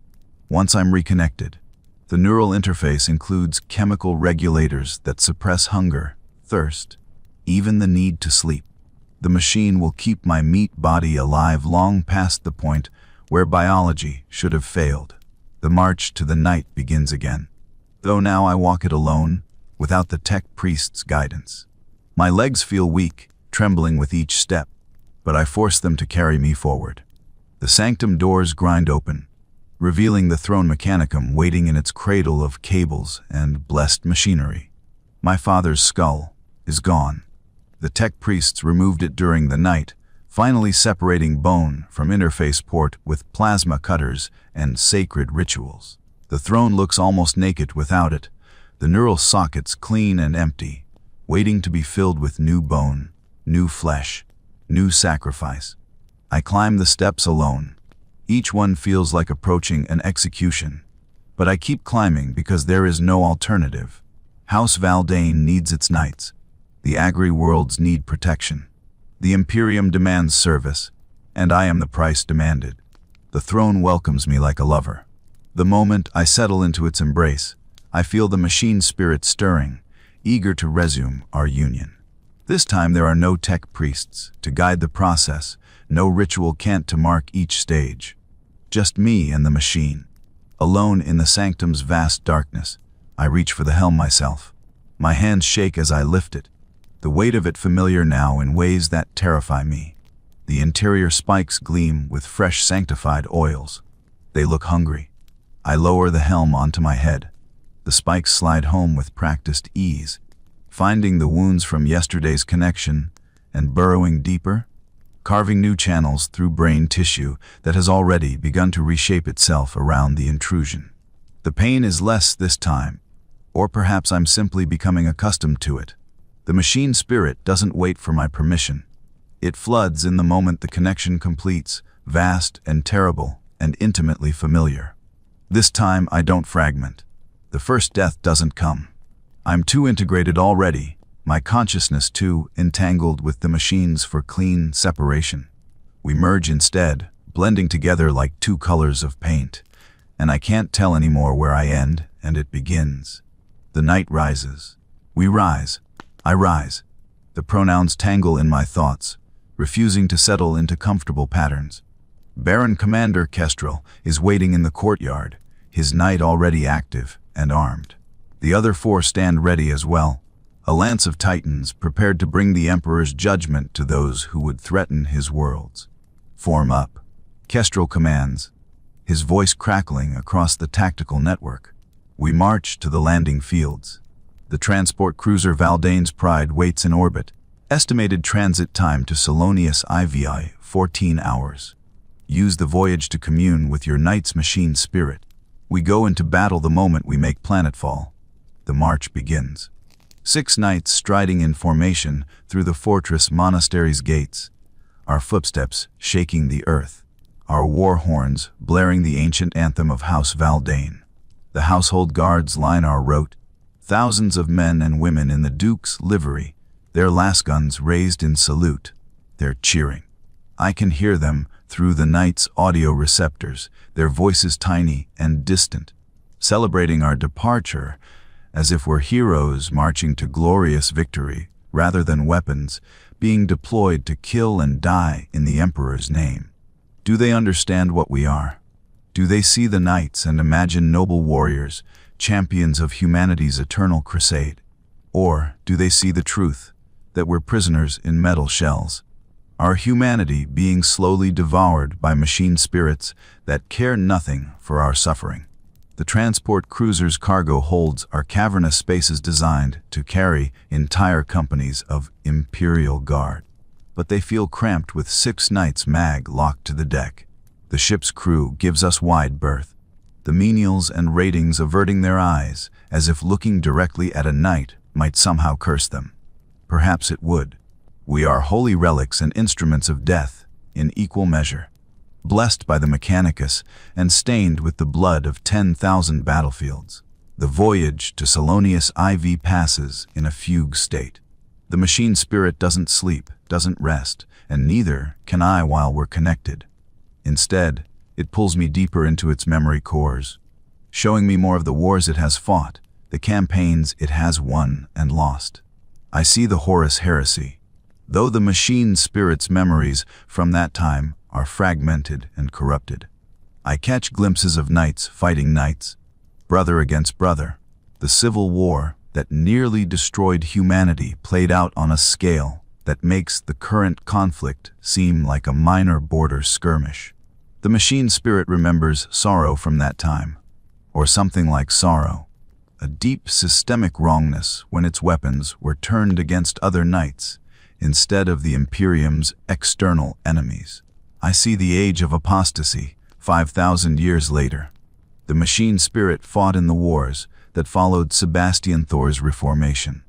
S1: once I'm reconnected. The neural interface includes chemical regulators that suppress hunger, thirst, even the need to sleep. The machine will keep my meat body alive long past the point where biology should have failed. The march to the night begins again, though now I walk it alone, without the tech priest's guidance. My legs feel weak, trembling with each step, but I force them to carry me forward. The sanctum doors grind open, revealing the Throne Mechanicum waiting in its cradle of cables and blessed machinery. My father's skull is gone. The tech priests removed it during the night, finally separating bone from interface port with plasma cutters and sacred rituals. The throne looks almost naked without it, the neural sockets clean and empty, waiting to be filled with new bone, new flesh, new sacrifice. I climb the steps alone. Each one feels like approaching an execution, but I keep climbing because there is no alternative. House Valdane needs its knights. The agri-worlds need protection. The Imperium demands service, and I am the price demanded. The throne welcomes me like a lover. The moment I settle into its embrace, I feel the machine spirit stirring, eager to resume our union. This time there are no tech priests to guide the process, no ritual cant to mark each stage. Just me and the machine. Alone in the sanctum's vast darkness, I reach for the helm myself. My hands shake as I lift it, the weight of it familiar now in ways that terrify me. The interior spikes gleam with fresh sanctified oils. They look hungry. I lower the helm onto my head. The spikes slide home with practiced ease, finding the wounds from yesterday's connection and burrowing deeper, carving new channels through brain tissue that has already begun to reshape itself around the intrusion. The pain is less this time, or perhaps I'm simply becoming accustomed to it. The machine spirit doesn't wait for my permission. It floods in the moment the connection completes, vast and terrible and intimately familiar. This time I don't fragment. The first death doesn't come. I'm too integrated already, my consciousness too entangled with the machines for clean separation. We merge instead, blending together like two colors of paint, and I can't tell anymore where I end and it begins. The night rises. We rise. I rise. The pronouns tangle in my thoughts, refusing to settle into comfortable patterns. Baron Commander Kestrel is waiting in the courtyard, his knight already active and armed. The other four stand ready as well, a lance of titans prepared to bring the Emperor's judgment to those who would threaten his worlds. Form up, Kestrel commands, his voice crackling across the tactical network. We march to the landing fields. The transport cruiser Valdane's Pride waits in orbit. Estimated transit time to Solonius IVI, 14 hours. Use the voyage to commune with your knight's machine spirit. We go into battle the moment we make planetfall. The march begins. 6 knights striding in formation through the fortress monastery's gates, our footsteps shaking the earth, our war horns blaring the ancient anthem of House Valdane. The household guards line our route, thousands of men and women in the Duke's livery, their lasguns raised in salute. They're cheering. I can hear them through the night's audio receptors, their voices tiny and distant, celebrating our departure as if we're heroes marching to glorious victory rather than weapons being deployed to kill and die in the Emperor's name. Do they understand what we are? Do they see the knights and imagine noble warriors, champions of humanity's eternal crusade? Or do they see the truth, that we're prisoners in metal shells, our humanity being slowly devoured by machine spirits that care nothing for our suffering? The transport cruiser's cargo holds are cavernous spaces designed to carry entire companies of Imperial Guard, but they feel cramped with 6 knights mag locked to the deck. The ship's crew gives us wide berth. the menials and ratings averting their eyes, as if looking directly at a knight might somehow curse them. Perhaps it would. We are holy relics and instruments of death in equal measure, blessed by the Mechanicus and stained with the blood of 10,000 battlefields. The voyage to Salonius IV passes in a fugue state. The machine spirit doesn't sleep, doesn't rest, and neither can I while we're connected. Instead, it pulls me deeper into its memory cores, showing me more of the wars it has fought, the campaigns it has won and lost. I see the Horus heresy, though the machine spirit's memories from that time are fragmented and corrupted. I catch glimpses of knights fighting knights, brother against brother. The civil war that nearly destroyed humanity played out on a scale that makes the current conflict seem like a minor border skirmish. The machine spirit remembers sorrow from that time, or something like sorrow, a deep systemic wrongness when its weapons were turned against other knights instead of the Imperium's external enemies. I see the age of apostasy 5,000 years later. The machine spirit fought in the wars that followed Sebastian Thor's reformation,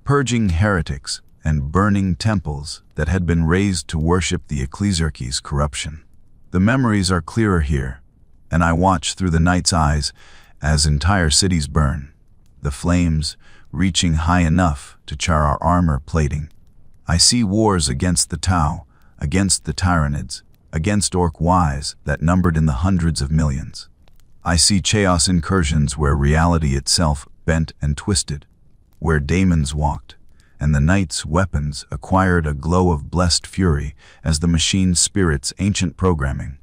S1: purging heretics and burning temples that had been raised to worship the ecclesiarchy's corruption. The memories are clearer here, and I watch through the knight's eyes as entire cities burn, the flames reaching high enough to char our armor plating. I see wars against the Tau, against the Tyranids, against orc wise that numbered in the hundreds of millions. I see chaos incursions where reality itself bent and twisted, where daemons walked, and the knight's weapons acquired a glow of blessed fury as the machine spirit's ancient programming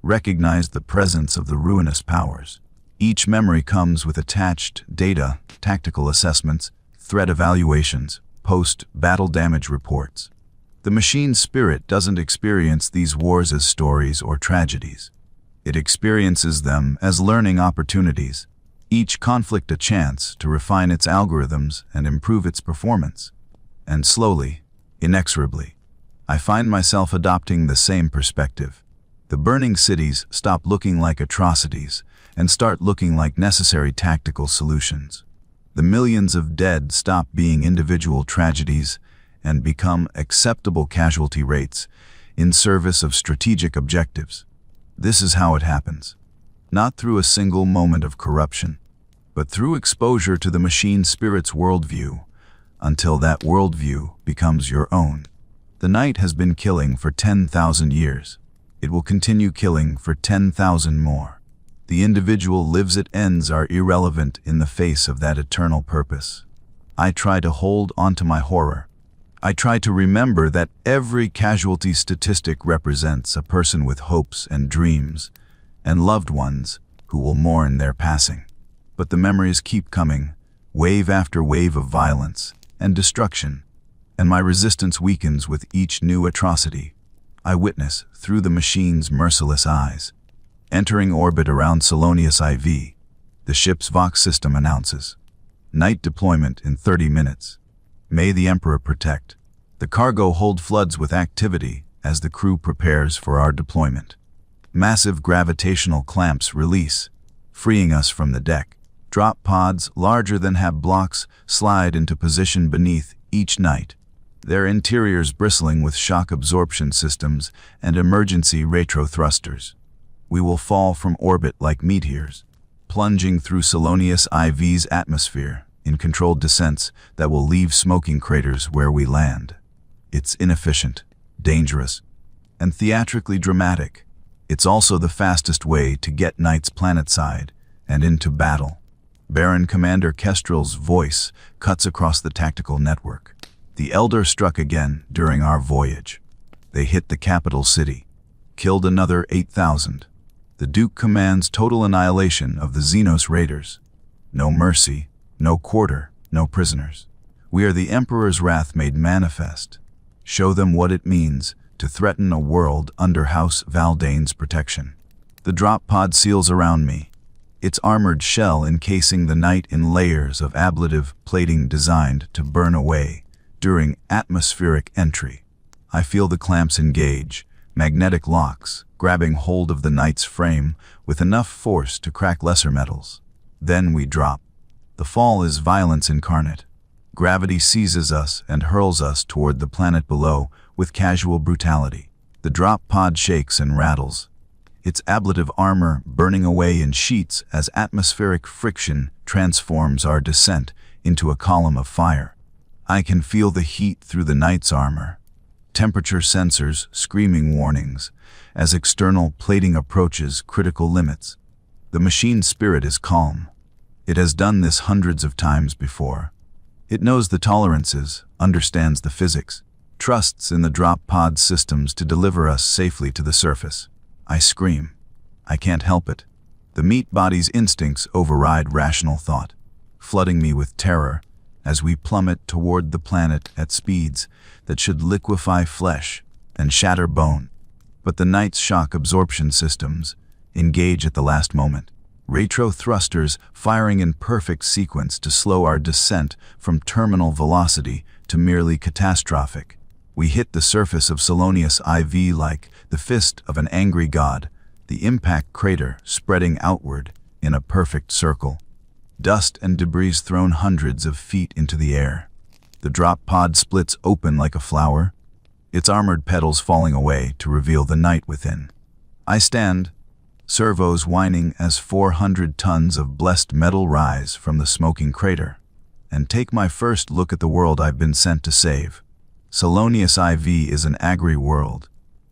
S1: recognized the presence of the ruinous powers. Each memory comes with attached data, tactical assessments, threat evaluations, post-battle damage reports. The machine spirit doesn't experience these wars as stories or tragedies. It experiences them as learning opportunities, each conflict a chance to refine its algorithms and improve its performance. And slowly, inexorably, I find myself adopting the same perspective. The burning cities stop looking like atrocities and start looking like necessary tactical solutions. The millions of dead stop being individual tragedies and become acceptable casualty rates in service of strategic objectives. This is how it happens, not through a single moment of corruption, but through exposure to the machine spirit's worldview, until that worldview becomes your own. The knight has been killing for 10,000 years. It will continue killing for 10,000 more. The individual lives it ends are irrelevant in the face of that eternal purpose. I try to hold onto my horror. I try to remember that every casualty statistic represents a person with hopes and dreams, and loved ones who will mourn their passing. But the memories keep coming, wave after wave of violence and destruction, and my resistance weakens with each new atrocity I witness through the machine's merciless eyes. Entering orbit around Salonius IV, the ship's Vox system announces, night deployment in 30 minutes. May the Emperor protect. The cargo hold floods with activity as the crew prepares for our deployment. Massive gravitational clamps release, freeing us from the deck. Drop pods larger than hab blocks slide into position beneath each knight, their interiors bristling with shock absorption systems and emergency retro thrusters. We will fall from orbit like meteors, plunging through Salonius IV's atmosphere in controlled descents that will leave smoking craters where we land. It's inefficient, dangerous, and theatrically dramatic. It's also the fastest way to get knights planetside and into battle. Baron Commander Kestrel's voice cuts across the tactical network. The Elder struck again during our voyage. They hit the capital city, killed another 8,000. The Duke commands total annihilation of the Xenos raiders. No mercy, no quarter, no prisoners. We are the Emperor's wrath made manifest. Show them what it means to threaten a world under House Valdane's protection. The drop pod seals around me, its armored shell encasing the knight in layers of ablative plating designed to burn away during atmospheric entry. I feel the clamps engage, magnetic locks, grabbing hold of the knight's frame with enough force to crack lesser metals. Then we drop. The fall is violence incarnate. Gravity seizes us and hurls us toward the planet below with casual brutality. The drop pod shakes and rattles, its ablative armor burning away in sheets as atmospheric friction transforms our descent into a column of fire. I can feel the heat through the knight's armor, temperature sensors screaming warnings as external plating approaches critical limits. The machine spirit is calm. It has done this hundreds of times before. It knows the tolerances, understands the physics, trusts in the drop pod systems to deliver us safely to the surface. I scream. I can't help it. The meat body's instincts override rational thought, flooding me with terror as we plummet toward the planet at speeds that should liquefy flesh and shatter bone. But the knight's shock absorption systems engage at the last moment. Retro thrusters firing in perfect sequence to slow our descent from terminal velocity to merely catastrophic. We hit the surface of Salonius IV like the fist of an angry god, the impact crater spreading outward in a perfect circle. Dust and debris thrown hundreds of feet into the air. The drop pod splits open like a flower, its armored petals falling away to reveal the knight within. I stand, servos whining as 400 tons of blessed metal rise from the smoking crater, and take my first look at the world I've been sent to save. Salonius IV is an agri-world,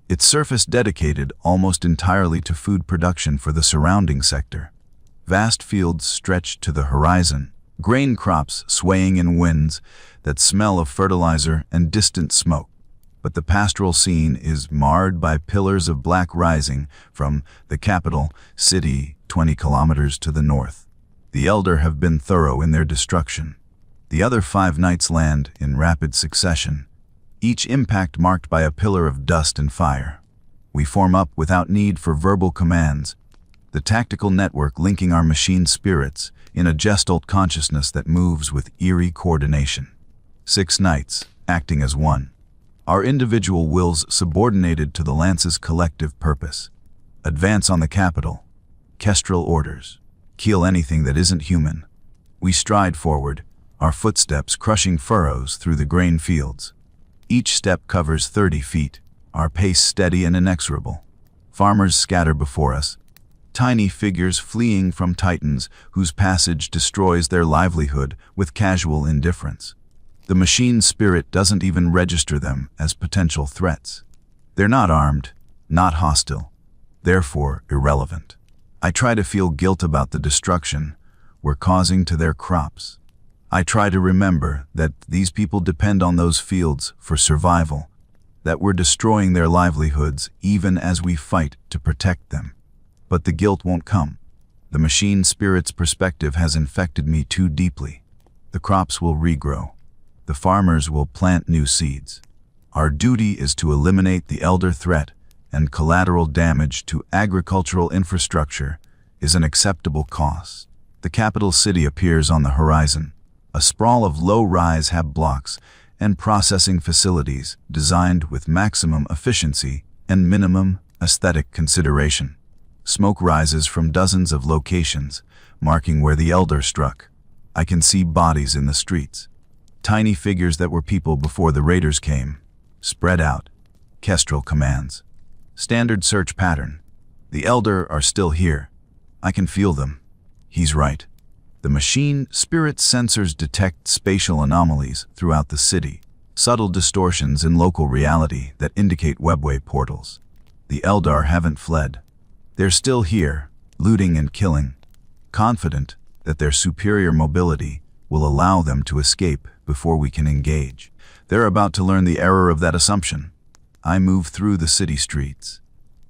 S1: its surface dedicated almost entirely to food production for the surrounding sector. Vast fields stretch to the horizon, grain crops swaying in winds that smell of fertilizer and distant smoke. But the pastoral scene is marred by pillars of black rising from the capital city 20 kilometers to the north. The Elder have been thorough in their destruction. The other 5 knights land in rapid succession, each impact marked by a pillar of dust and fire. We form up without need for verbal commands, the tactical network linking our machine spirits in a gestalt consciousness that moves with eerie coordination. 6 knights, acting as one. Our individual wills subordinated to the lance's collective purpose. Advance on the capital. Kestrel orders. Kill anything that isn't human. We stride forward, our footsteps crushing furrows through the grain fields. Each step covers 30 feet, our pace steady and inexorable. Farmers scatter before us, tiny figures fleeing from titans whose passage destroys their livelihood with casual indifference. The machine spirit doesn't even register them as potential threats. They're not armed, not hostile, therefore irrelevant. I try to feel guilt about the destruction we're causing to their crops. I try to remember that these people depend on those fields for survival, that we're destroying their livelihoods even as we fight to protect them. But the guilt won't come. The machine spirit's perspective has infected me too deeply. The crops will regrow. The farmers will plant new seeds. Our duty is to eliminate the Elder threat, and collateral damage to agricultural infrastructure is an acceptable cost. The capital city appears on the horizon, a sprawl of low-rise hab blocks and processing facilities designed with maximum efficiency and minimum aesthetic consideration. Smoke rises from dozens of locations, marking where the Elder struck. I can see bodies in the streets. Tiny figures that were people before the raiders came. Spread out. Kestrel commands. Standard search pattern. The Elder are still here. I can feel them. He's right. The machine spirit sensors detect spatial anomalies throughout the city, subtle distortions in local reality that indicate webway portals. The Eldar haven't fled. They're still here, looting and killing, confident that their superior mobility will allow them to escape before we can engage. They're about to learn the error of that assumption. I move through the city streets.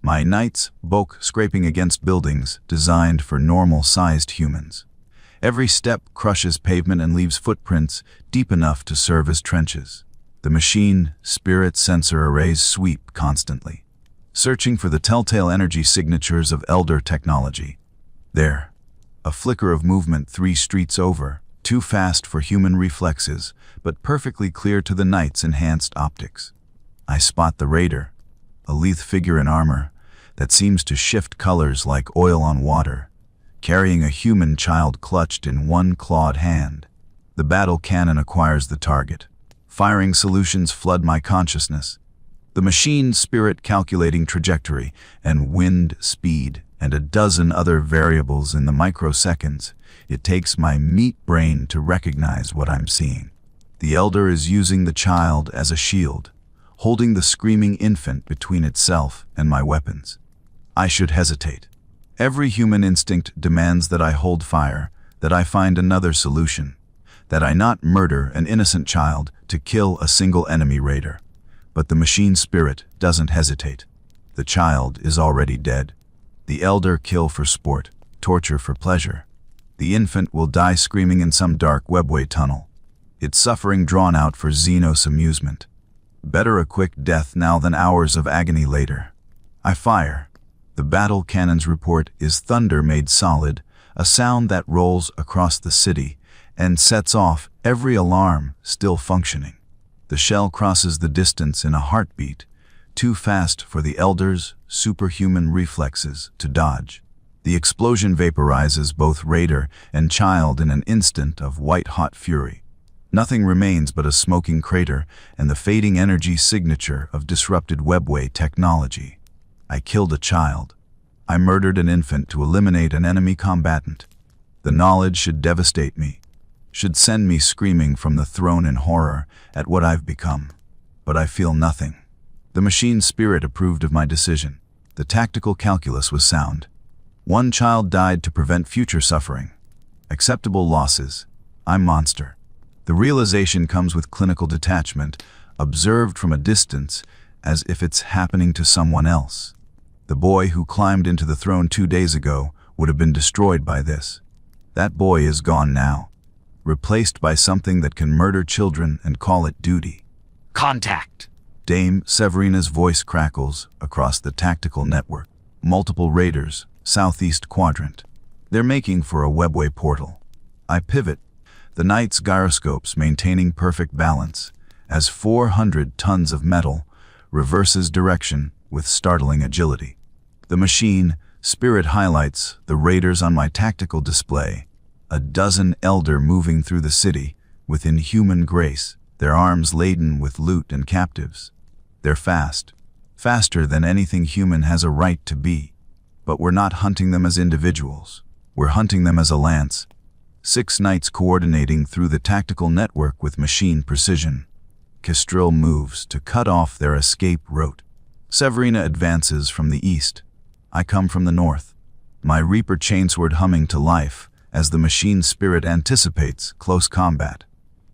S1: My knights bulk scraping against buildings designed for normal-sized humans. Every step crushes pavement and leaves footprints deep enough to serve as trenches. The machine spirit sensor arrays sweep constantly, searching for the telltale energy signatures of Elder technology. There, a flicker of movement 3 streets over, too fast for human reflexes, but perfectly clear to the knight's enhanced optics. I spot the raider, a lithe figure in armor that seems to shift colors like oil on water, carrying a human child clutched in one clawed hand. The battle cannon acquires the target. Firing solutions flood my consciousness. The machine spirit calculating trajectory and wind speed and a dozen other variables in the microseconds it takes my meat brain to recognize what I'm seeing. The elder is using the child as a shield, holding the screaming infant between itself and my weapons. I should hesitate. Every human instinct demands that I hold fire, that I find another solution, that I not murder an innocent child to kill a single enemy raider. But the machine spirit doesn't hesitate. The child is already dead. The elder kill for sport, torture for pleasure. The infant will die screaming in some dark webway tunnel, its suffering drawn out for Xenos amusement. Better a quick death now than hours of agony later. I fire. The battle cannon's report is thunder made solid, a sound that rolls across the city and sets off every alarm still functioning. The shell crosses the distance in a heartbeat, too fast for the elder's superhuman reflexes to dodge. The explosion vaporizes both raider and child in an instant of white-hot fury. Nothing remains but a smoking crater and the fading energy signature of disrupted webway technology. I killed a child. I murdered an infant to eliminate an enemy combatant. The knowledge should devastate me, should send me screaming from the throne in horror at what I've become. But I feel nothing. The machine spirit approved of my decision. The tactical calculus was sound. One child died to prevent future suffering. Acceptable losses. I'm monster. The realization comes with clinical detachment, observed from a distance as if it's happening to someone else. The boy who climbed into the throne 2 days ago would have been destroyed by this. That boy is gone now, replaced by something that can murder children and call it duty.
S2: Contact!
S1: Dame Severina's voice crackles across the tactical network. Multiple raiders, southeast quadrant. They're making for a webway portal. I pivot, the knight's gyroscopes maintaining perfect balance, as 400 tons of metal reverses direction with startling agility. The machine spirit highlights the raiders on my tactical display, a dozen elder moving through the city with inhuman grace, their arms laden with loot and captives. They're fast, faster than anything human has a right to be. But we're not hunting them as individuals. We're hunting them as a lance. 6 knights coordinating through the tactical network with machine precision. Kestrel moves to cut off their escape route. Severina advances from the east. I come from the north. My Reaper chainsword humming to life as the machine spirit anticipates close combat.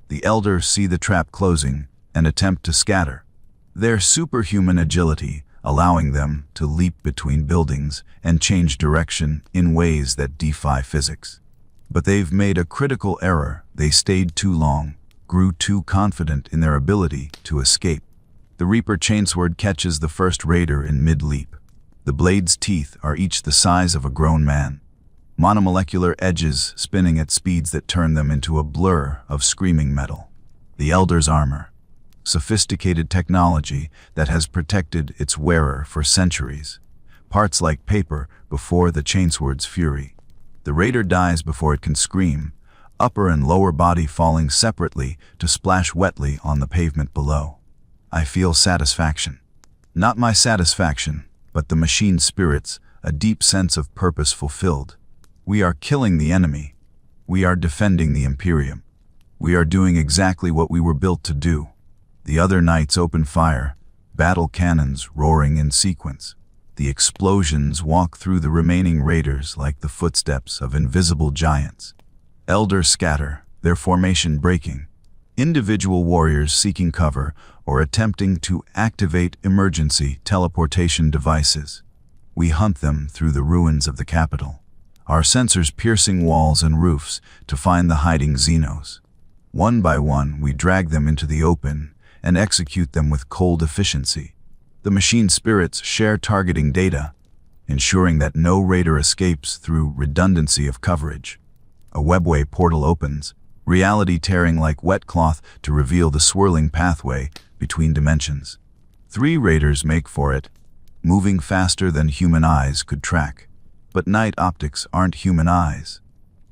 S1: The elders see the trap closing and attempt to scatter. Their superhuman agility allowing them to leap between buildings and change direction in ways that defy physics. But they've made a critical error. They stayed too long, grew too confident in their ability to escape. The Reaper chainsword catches the first raider in mid-leap. The blade's teeth are each the size of a grown man. Monomolecular edges spinning at speeds that turn them into a blur of screaming metal. The elder's armor. Sophisticated technology that has protected its wearer for centuries. Parts like paper before the chainsword's fury. The raider dies before it can scream, upper and lower body falling separately to splash wetly on the pavement below. I feel satisfaction. Not my satisfaction, but the machine spirit's, a deep sense of purpose fulfilled. We are killing the enemy. We are defending the Imperium. We are doing exactly what we were built to do. The other knights open fire, battle cannons roaring in sequence. The explosions walk through the remaining raiders like the footsteps of invisible giants. Elders scatter, their formation breaking. Individual warriors seeking cover or attempting to activate emergency teleportation devices. We hunt them through the ruins of the capital, our sensors piercing walls and roofs to find the hiding Xenos. One by one, we drag them into the open and execute them with cold efficiency. The machine spirits share targeting data, ensuring that no raider escapes through redundancy of coverage. A webway portal opens, reality tearing like wet cloth to reveal the swirling pathway between dimensions. 3 raiders make for it, moving faster than human eyes could track. But night optics aren't human eyes.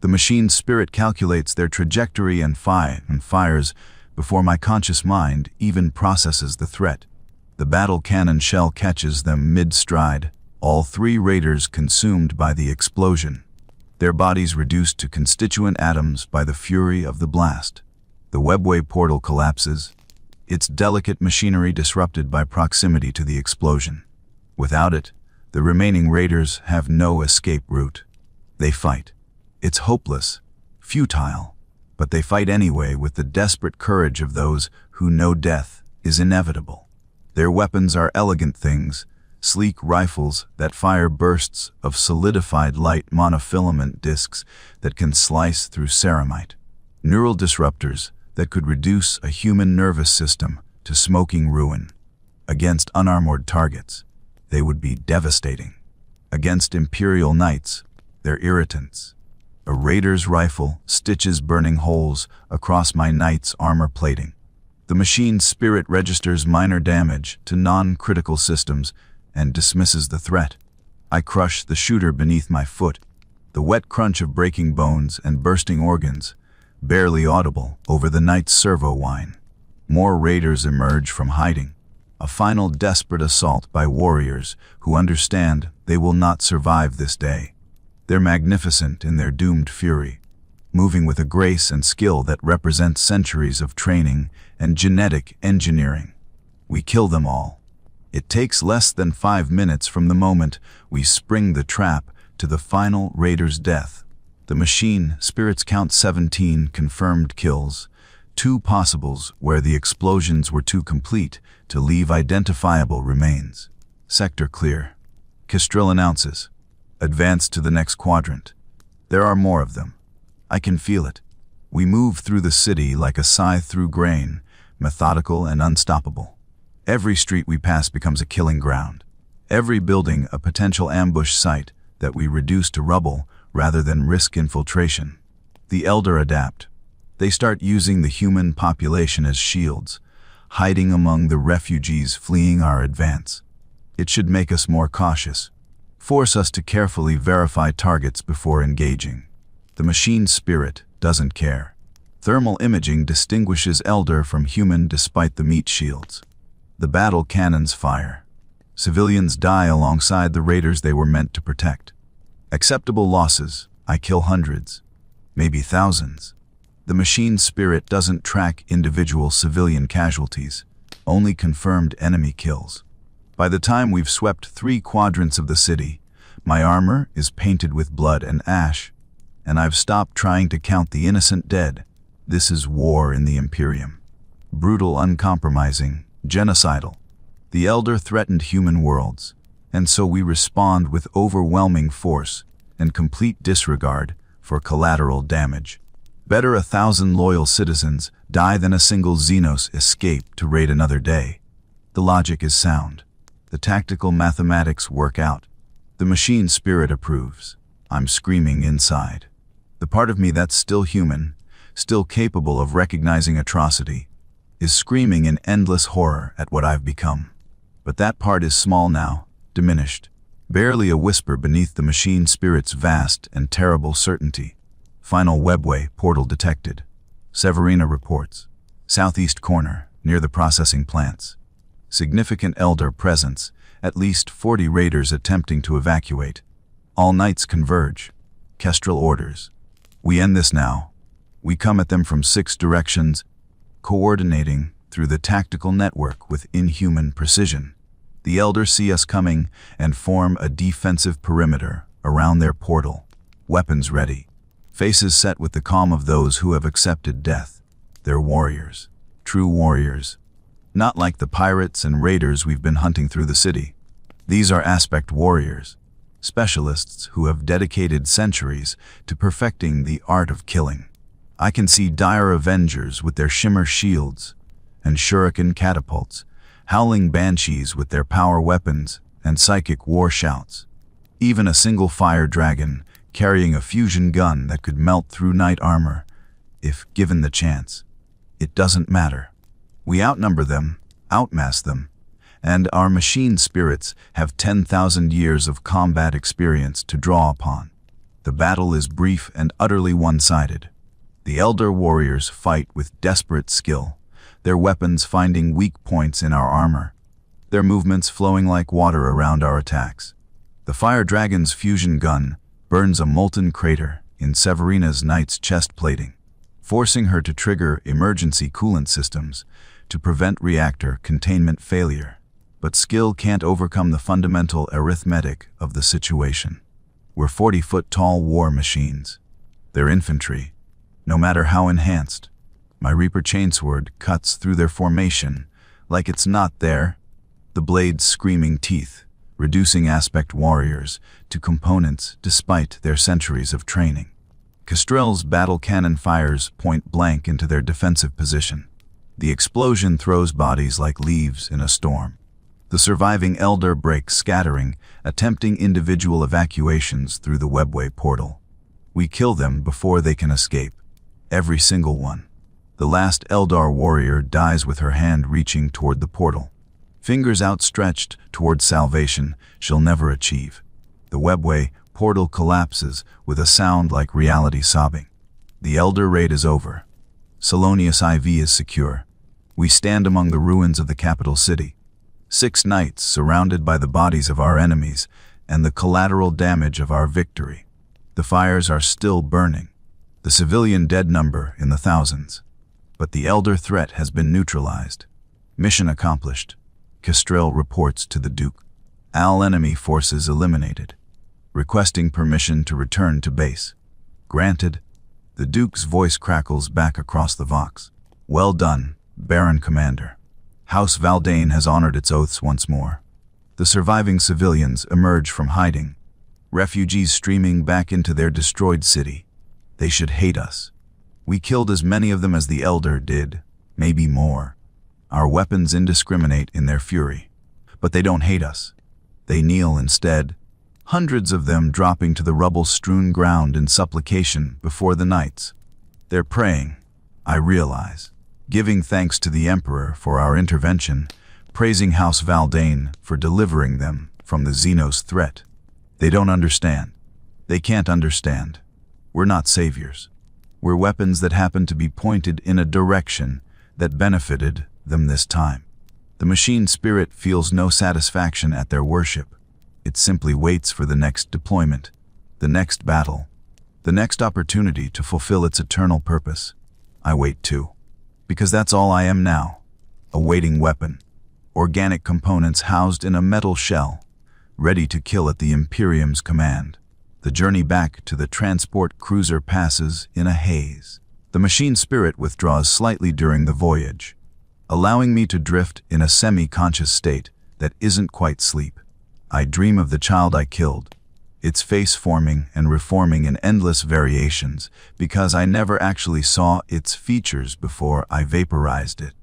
S1: The machine's spirit calculates their trajectory and fires before my conscious mind even processes the threat. The battle cannon shell catches them mid-stride, all 3 raiders consumed by the explosion, their bodies reduced to constituent atoms by the fury of the blast. The webway portal collapses, its delicate machinery disrupted by proximity to the explosion. Without it, the remaining raiders have no escape route. They fight. It's hopeless, futile, but they fight anyway with the desperate courage of those who know death is inevitable. Their weapons are elegant things, sleek rifles that fire bursts of solidified light monofilament discs that can slice through ceramite. Neural disruptors that could reduce a human nervous system to smoking ruin. Against unarmored targets, they would be devastating. Against Imperial Knights, they're irritants. A raider's rifle stitches burning holes across my knight's armor plating. The machine's spirit registers minor damage to non-critical systems and dismisses the threat. I crush the shooter beneath my foot, the wet crunch of breaking bones and bursting organs, barely audible over the knight's servo whine. More raiders emerge from hiding. A final desperate assault by warriors who understand they will not survive this day. They're magnificent in their doomed fury, moving with a grace and skill that represents centuries of training and genetic engineering. We kill them all. It takes less than 5 minutes from the moment we spring the trap to the final raider's death. The machine spirits count 17 confirmed kills, 2 possibles where the explosions were too complete to leave identifiable remains. Sector clear. Kestrel announces. Advance to the next quadrant. There are more of them. I can feel it. We move through the city like a scythe through grain, methodical and unstoppable. Every street we pass becomes a killing ground. Every building a potential ambush site that we reduce to rubble rather than risk infiltration. The Elder adapt. They start using the human population as shields, hiding among the refugees fleeing our advance. It should make us more cautious. Force us to carefully verify targets before engaging. The machine's spirit doesn't care. Thermal imaging distinguishes Elder from human despite the meat shields. The battle cannons fire. Civilians die alongside the raiders they were meant to protect. Acceptable losses. I kill hundreds, maybe thousands. The machine's spirit doesn't track individual civilian casualties, only confirmed enemy kills. By the time we've swept 3 quadrants of the city, my armor is painted with blood and ash, and I've stopped trying to count the innocent dead. This is war in the Imperium. Brutal, uncompromising, genocidal. The Elder threatened human worlds, and so we respond with overwhelming force and complete disregard for collateral damage. Better 1,000 loyal citizens die than a single Xenos escape to raid another day. The logic is sound. The tactical mathematics work out. The machine spirit approves. I'm screaming inside. The part of me that's still human, still capable of recognizing atrocity, is screaming in endless horror at what I've become. But that part is small now, diminished, barely a whisper beneath the machine spirit's vast and terrible certainty. Final webway portal detected. Severina reports. Southeast corner, near the processing plants. Significant Elder presence, at least 40 raiders attempting to evacuate. All knights converge. Kestrel orders. We end this now. We come at them from 6 directions, coordinating through the tactical network with inhuman precision. The Elder see us coming and form a defensive perimeter around their portal, weapons ready. Faces set with the calm of those who have accepted death. They're warriors, true warriors. Not like the pirates and raiders we've been hunting through the city. These are aspect warriors, specialists who have dedicated centuries to perfecting the art of killing. I can see dire avengers with their shimmer shields and shuriken catapults, howling banshees with their power weapons and psychic war shouts. Even a single fire dragon carrying a fusion gun that could melt through knight armor, if given the chance. It doesn't matter. We outnumber them, outmass them, and our machine spirits have 10,000 years of combat experience to draw upon. The battle is brief and utterly one-sided. The elder warriors fight with desperate skill, their weapons finding weak points in our armor, their movements flowing like water around our attacks. The Fire Dragon's fusion gun burns a molten crater in Severina's knight's chest plating, forcing her to trigger emergency coolant systems to prevent reactor containment failure. But skill can't overcome the fundamental arithmetic of the situation. We're 40-foot-tall war machines. They're infantry, no matter how enhanced. My Reaper chainsword cuts through their formation like it's not there, the blade's screaming teeth, reducing aspect warriors to components despite their centuries of training. Kestrel's battle cannon fires point blank into their defensive position. The explosion throws bodies like leaves in a storm. The surviving Elder break scattering, attempting individual evacuations through the webway portal. We kill them before they can escape. Every single one. The last Eldar warrior dies with her hand reaching toward the portal. Fingers outstretched toward salvation she'll never achieve. The webway portal collapses with a sound like reality sobbing. The Elder raid is over. Salonius IV is secure. We stand among the ruins of the capital city. 6 knights surrounded by the bodies of our enemies and the collateral damage of our victory. The fires are still burning. The civilian dead number in the thousands. But the Elder threat has been neutralized. Mission accomplished. Kestrel reports to the Duke. All enemy forces eliminated. Requesting permission to return to base. Granted. The Duke's voice crackles back across the Vox. Well done, Baron Commander. House Valdane has honored its oaths once more. The surviving civilians emerge from hiding. Refugees streaming back into their destroyed city. They should hate us. We killed as many of them as the Elder did, maybe more. Our weapons indiscriminate in their fury. But they don't hate us. They kneel instead, hundreds of them dropping to the rubble-strewn ground in supplication before the knights. They're praying, I realize, giving thanks to the Emperor for our intervention, praising House Valdane for delivering them from the Xenos threat. They don't understand. They can't understand. We're not saviors. We're weapons that happen to be pointed in a direction that benefited them this time. The machine spirit feels no satisfaction at their worship. It simply waits for the next deployment, the next battle, the next opportunity to fulfill its eternal purpose. I wait too. Because that's all I am now. A waiting weapon. Organic components housed in a metal shell, ready to kill at the Imperium's command. The journey back to the transport cruiser passes in a haze. The machine spirit withdraws slightly during the voyage, allowing me to drift in a semi-conscious state that isn't quite sleep. I dream of the child I killed, its face forming and reforming in endless variations because I never actually saw its features before I vaporized it.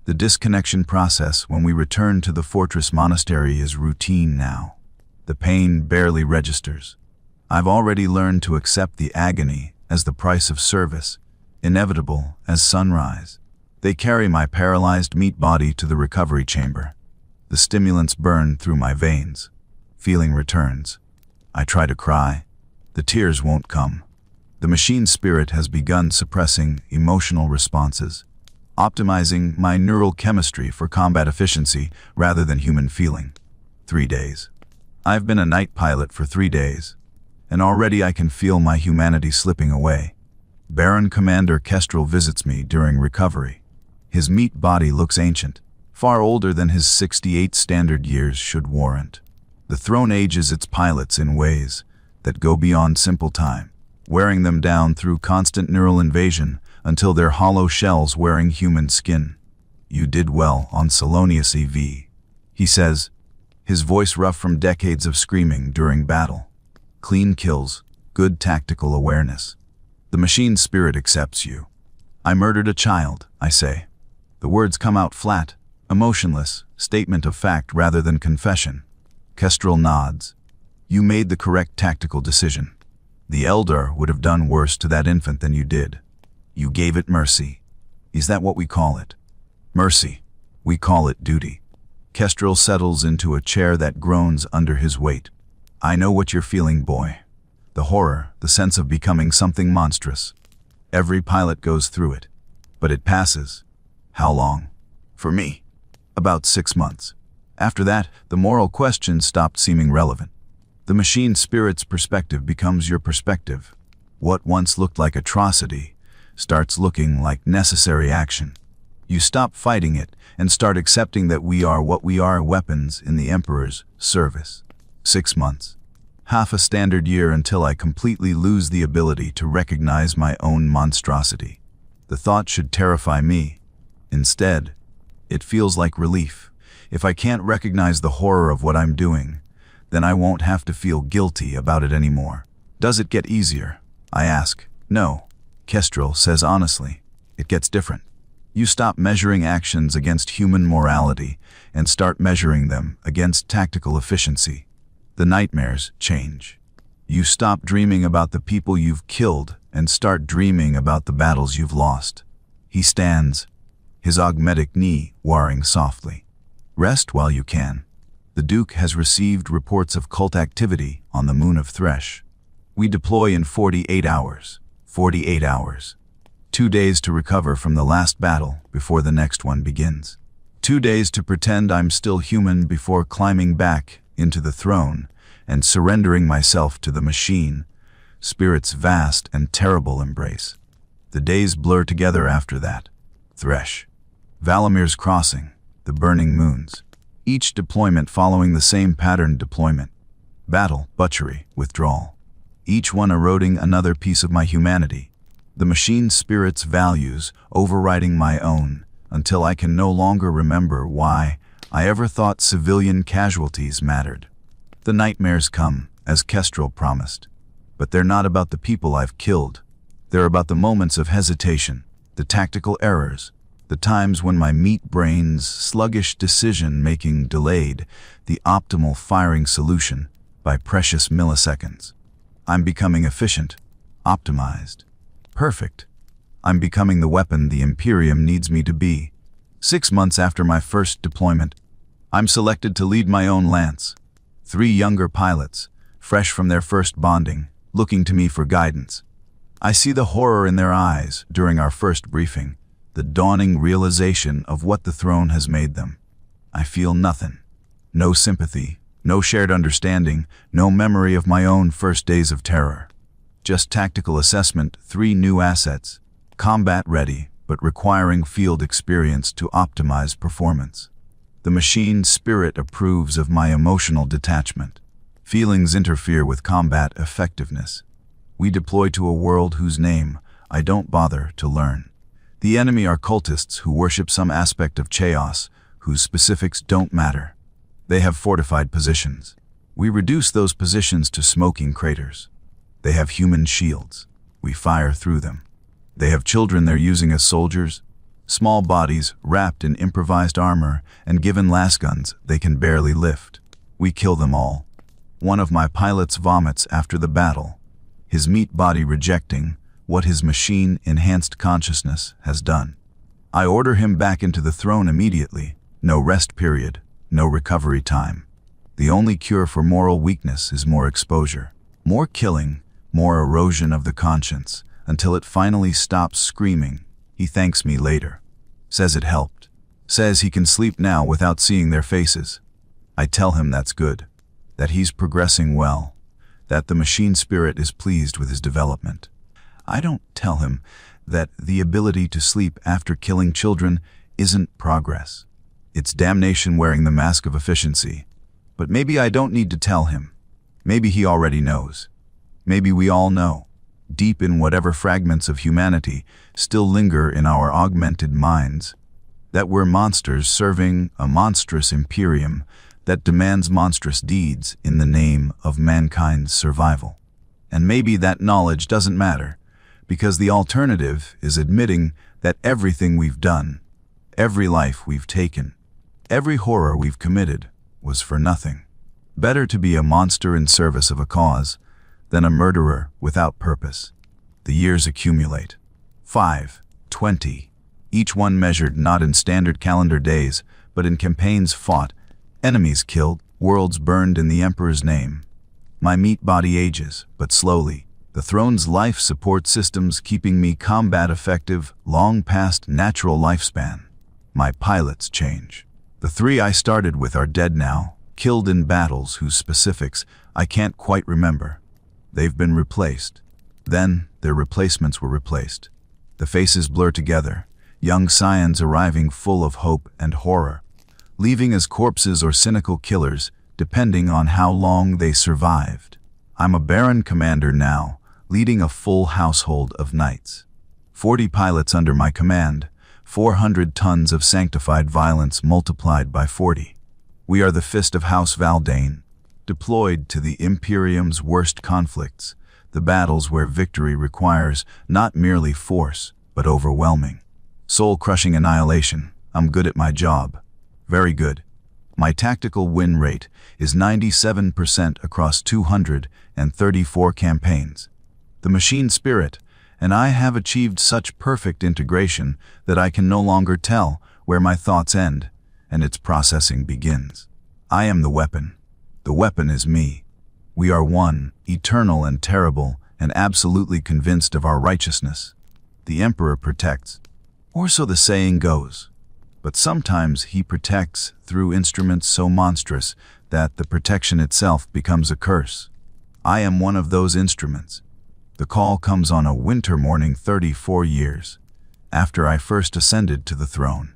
S1: The disconnection process when we return to the fortress monastery is routine now. The pain barely registers. I've already learned to accept the agony as the price of service, inevitable as sunrise. They carry my paralyzed meat body to the recovery chamber. The stimulants burn through my veins. Feeling returns. I try to cry. The tears won't come. The machine spirit has begun suppressing emotional responses, optimizing my neural chemistry for combat efficiency rather than human feeling. 3 days. I've been a night pilot for 3 days, and already I can feel my humanity slipping away. Baron Commander Kestrel visits me during recovery. His meat body looks ancient, far older than his 68 standard years should warrant. The throne ages its pilots in ways that go beyond simple time, wearing them down through constant neural invasion until they're hollow shells wearing human skin. You did well on Salonius EV, he says, his voice rough from decades of screaming during battle. Clean kills, good tactical awareness. The machine spirit accepts you. I murdered a child, I say. The words come out flat, emotionless, statement of fact rather than confession. Kestrel nods. You made the correct tactical decision. The Elder would have done worse to that infant than you did. You gave it mercy. Is that what we call it? Mercy. We call it duty. Kestrel settles into a chair that groans under his weight. I know what you're feeling, boy. The horror, the sense of becoming something monstrous. Every pilot goes through it. But it passes. How long? For me, about 6 months. After that, the moral question stopped seeming relevant. The machine spirit's perspective becomes your perspective. What once looked like atrocity starts looking like necessary action. You stop fighting it and start accepting that we are what we are, weapons in the Emperor's service. 6 months. Half a standard year until I completely lose the ability to recognize my own monstrosity. The thought should terrify me. Instead, it feels like relief. If I can't recognize the horror of what I'm doing, then I won't have to feel guilty about it anymore. Does it get easier? I ask. No. Kestrel says honestly. It gets different. You stop measuring actions against human morality and start measuring them against tactical efficiency. The nightmares change. You stop dreaming about the people you've killed and start dreaming about the battles you've lost. He stands, his augmetic knee warring softly. Rest while you can. The Duke has received reports of cult activity on the moon of Thresh. We deploy in 48 hours. 48 hours. 2 days to recover from the last battle before the next one begins. 2 days to pretend I'm still human before climbing back into the throne and surrendering myself to the machine, Spirit's vast and terrible embrace. The days blur together after that. Thresh. Valamir's Crossing. The Burning Moons. Each deployment following the same patterned deployment. Battle, butchery, withdrawal. Each one eroding another piece of my humanity. The machine spirit's values overriding my own until I can no longer remember why I ever thought civilian casualties mattered. The nightmares come, as Kestrel promised. But they're not about the people I've killed. They're about the moments of hesitation, the tactical errors, the times when my meat brain's sluggish decision-making delayed the optimal firing solution by precious milliseconds. I'm becoming efficient, optimized, perfect. I'm becoming the weapon the Imperium needs me to be. 6 months after my first deployment, I'm selected to lead my own lance. 3 younger pilots, fresh from their first bonding, looking to me for guidance. I see the horror in their eyes during our first briefing, the dawning realization of what the throne has made them. I feel nothing. No sympathy, no shared understanding, no memory of my own first days of terror. Just tactical assessment, 3 new assets, combat ready, but requiring field experience to optimize performance. The machine spirit approves of my emotional detachment. Feelings interfere with combat effectiveness. We deploy to a world whose name I don't bother to learn. The enemy are cultists who worship some aspect of chaos, whose specifics don't matter. They have fortified positions. We reduce those positions to smoking craters. They have human shields. We fire through them. They have children they're using as soldiers, small bodies wrapped in improvised armor and given lasguns they can barely lift. We kill them all. One of my pilots vomits after the battle, his meat body rejecting what his machine-enhanced consciousness has done. I order him back into the throne immediately. No rest period, no recovery time. The only cure for moral weakness is more exposure, more killing, more erosion of the conscience, until it finally stops screaming. He thanks me later. Says it helped. Says he can sleep now without seeing their faces. I tell him that's good, that he's progressing well, that the machine spirit is pleased with his development. I don't tell him that the ability to sleep after killing children isn't progress. It's damnation wearing the mask of efficiency. But maybe I don't need to tell him. Maybe he already knows. Maybe we all know, deep in whatever fragments of humanity still linger in our augmented minds, that we're monsters serving a monstrous Imperium that demands monstrous deeds in the name of mankind's survival. And maybe that knowledge doesn't matter, because the alternative is admitting that everything we've done, every life we've taken, every horror we've committed was for nothing. Better to be a monster in service of a cause than a murderer without purpose. The years accumulate. 5, 20, each one measured not in standard calendar days, but in campaigns fought Enemies killed, worlds burned in the Emperor's name. My meat body ages, but slowly. The throne's life support systems keeping me combat effective long past natural lifespan. My pilots change. The 3 I started with are dead now, killed in battles whose specifics I can't quite remember. They've been replaced. Then their replacements were replaced. The faces blur together, young scions arriving full of hope and horror, leaving as corpses or cynical killers, depending on how long they survived. I'm a Baron commander now, leading a full household of knights. 40 pilots under my command, 400 tons of sanctified violence multiplied by 40. We are the Fist of House Valdane, deployed to the Imperium's worst conflicts, the battles where victory requires not merely force, but overwhelming. Soul-crushing annihilation. I'm good at my job. Very good. My tactical win rate is 97% across 234 campaigns. The machine spirit and I have achieved such perfect integration that I can no longer tell where my thoughts end and its processing begins. I am the weapon. The weapon is me. We are one, eternal and terrible, and absolutely convinced of our righteousness. The Emperor protects, or so the saying goes. But sometimes he protects through instruments so monstrous that the protection itself becomes a curse. I am one of those instruments. The call comes on a winter morning 34 years after I first ascended to the throne.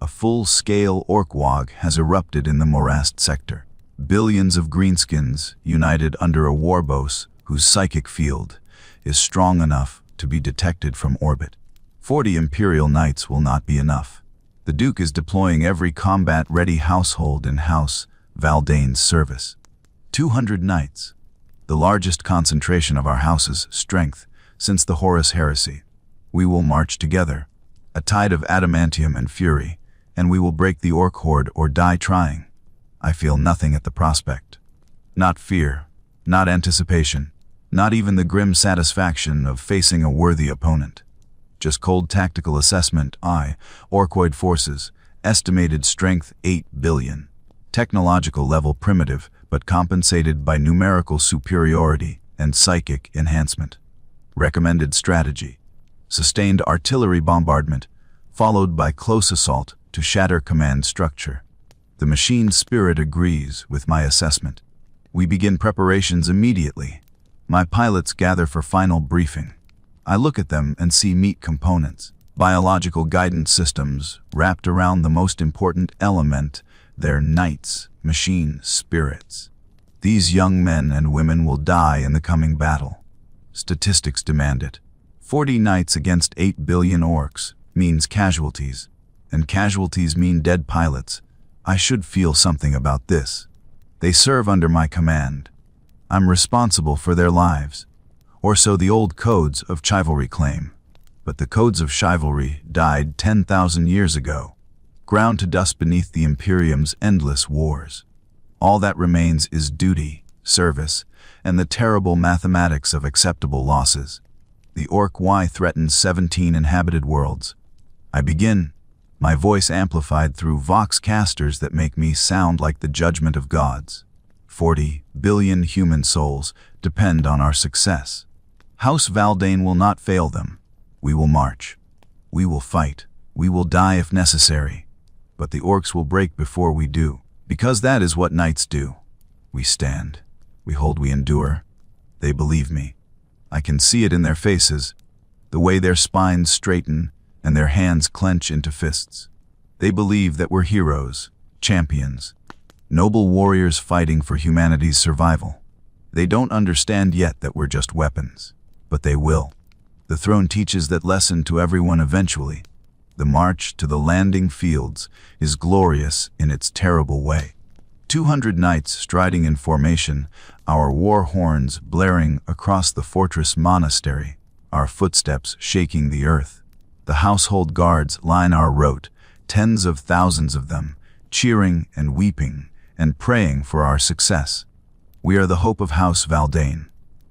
S1: A full-scale orkwog has erupted in the morassed sector. Billions of greenskins united under a warbose whose psychic field is strong enough to be detected from orbit. 40 Imperial Knights will not be enough. The Duke is deploying every combat-ready household in House Valdane's service. 200 Knights, the largest concentration of our house's strength since the Horus Heresy. We will march together, a tide of adamantium and fury, and we will break the orc horde or die trying. I feel nothing at the prospect. Not fear, not anticipation, not even the grim satisfaction of facing a worthy opponent. Just cold tactical assessment. Orcoid forces, estimated strength 8 billion. Technological level primitive, but compensated by numerical superiority and psychic enhancement. Recommended strategy: sustained artillery bombardment, followed by close assault to shatter command structure. The machine spirit agrees with my assessment. We begin preparations immediately. My pilots gather for final briefing. I look at them and see meat components, biological guidance systems wrapped around the most important element, their knights, machine spirits. These young men and women will die in the coming battle. Statistics demand it. 40 knights against 8 billion orcs means casualties, and casualties mean dead pilots. I should feel something about this. They serve under my command. I'm responsible for their lives. Or so the old codes of chivalry claim. But the codes of chivalry died 10,000 years ago, ground to dust beneath the Imperium's endless wars. All that remains is duty, service, and the terrible mathematics of acceptable losses. The Orc Y threatens 17 inhabited worlds. I begin, my voice amplified through vox casters that make me sound like the judgment of gods. 40 billion human souls depend on our success. House Valdane will not fail them. We will march. We will fight. We will die if necessary. But the orcs will break before we do, because that is what knights do. We stand. We hold. We endure. They believe me. I can see it in their faces, the way their spines straighten and their hands clench into fists. They believe that we're heroes, champions, noble warriors fighting for humanity's survival. They don't understand yet that we're just weapons, but they will. The throne teaches that lesson to everyone eventually. The march to the landing fields is glorious in its terrible way. 200 knights striding in formation, our war horns blaring across the fortress monastery, our footsteps shaking the earth. The household guards line our route, tens of thousands of them, cheering and weeping and praying for our success. We are the hope of House Valdane,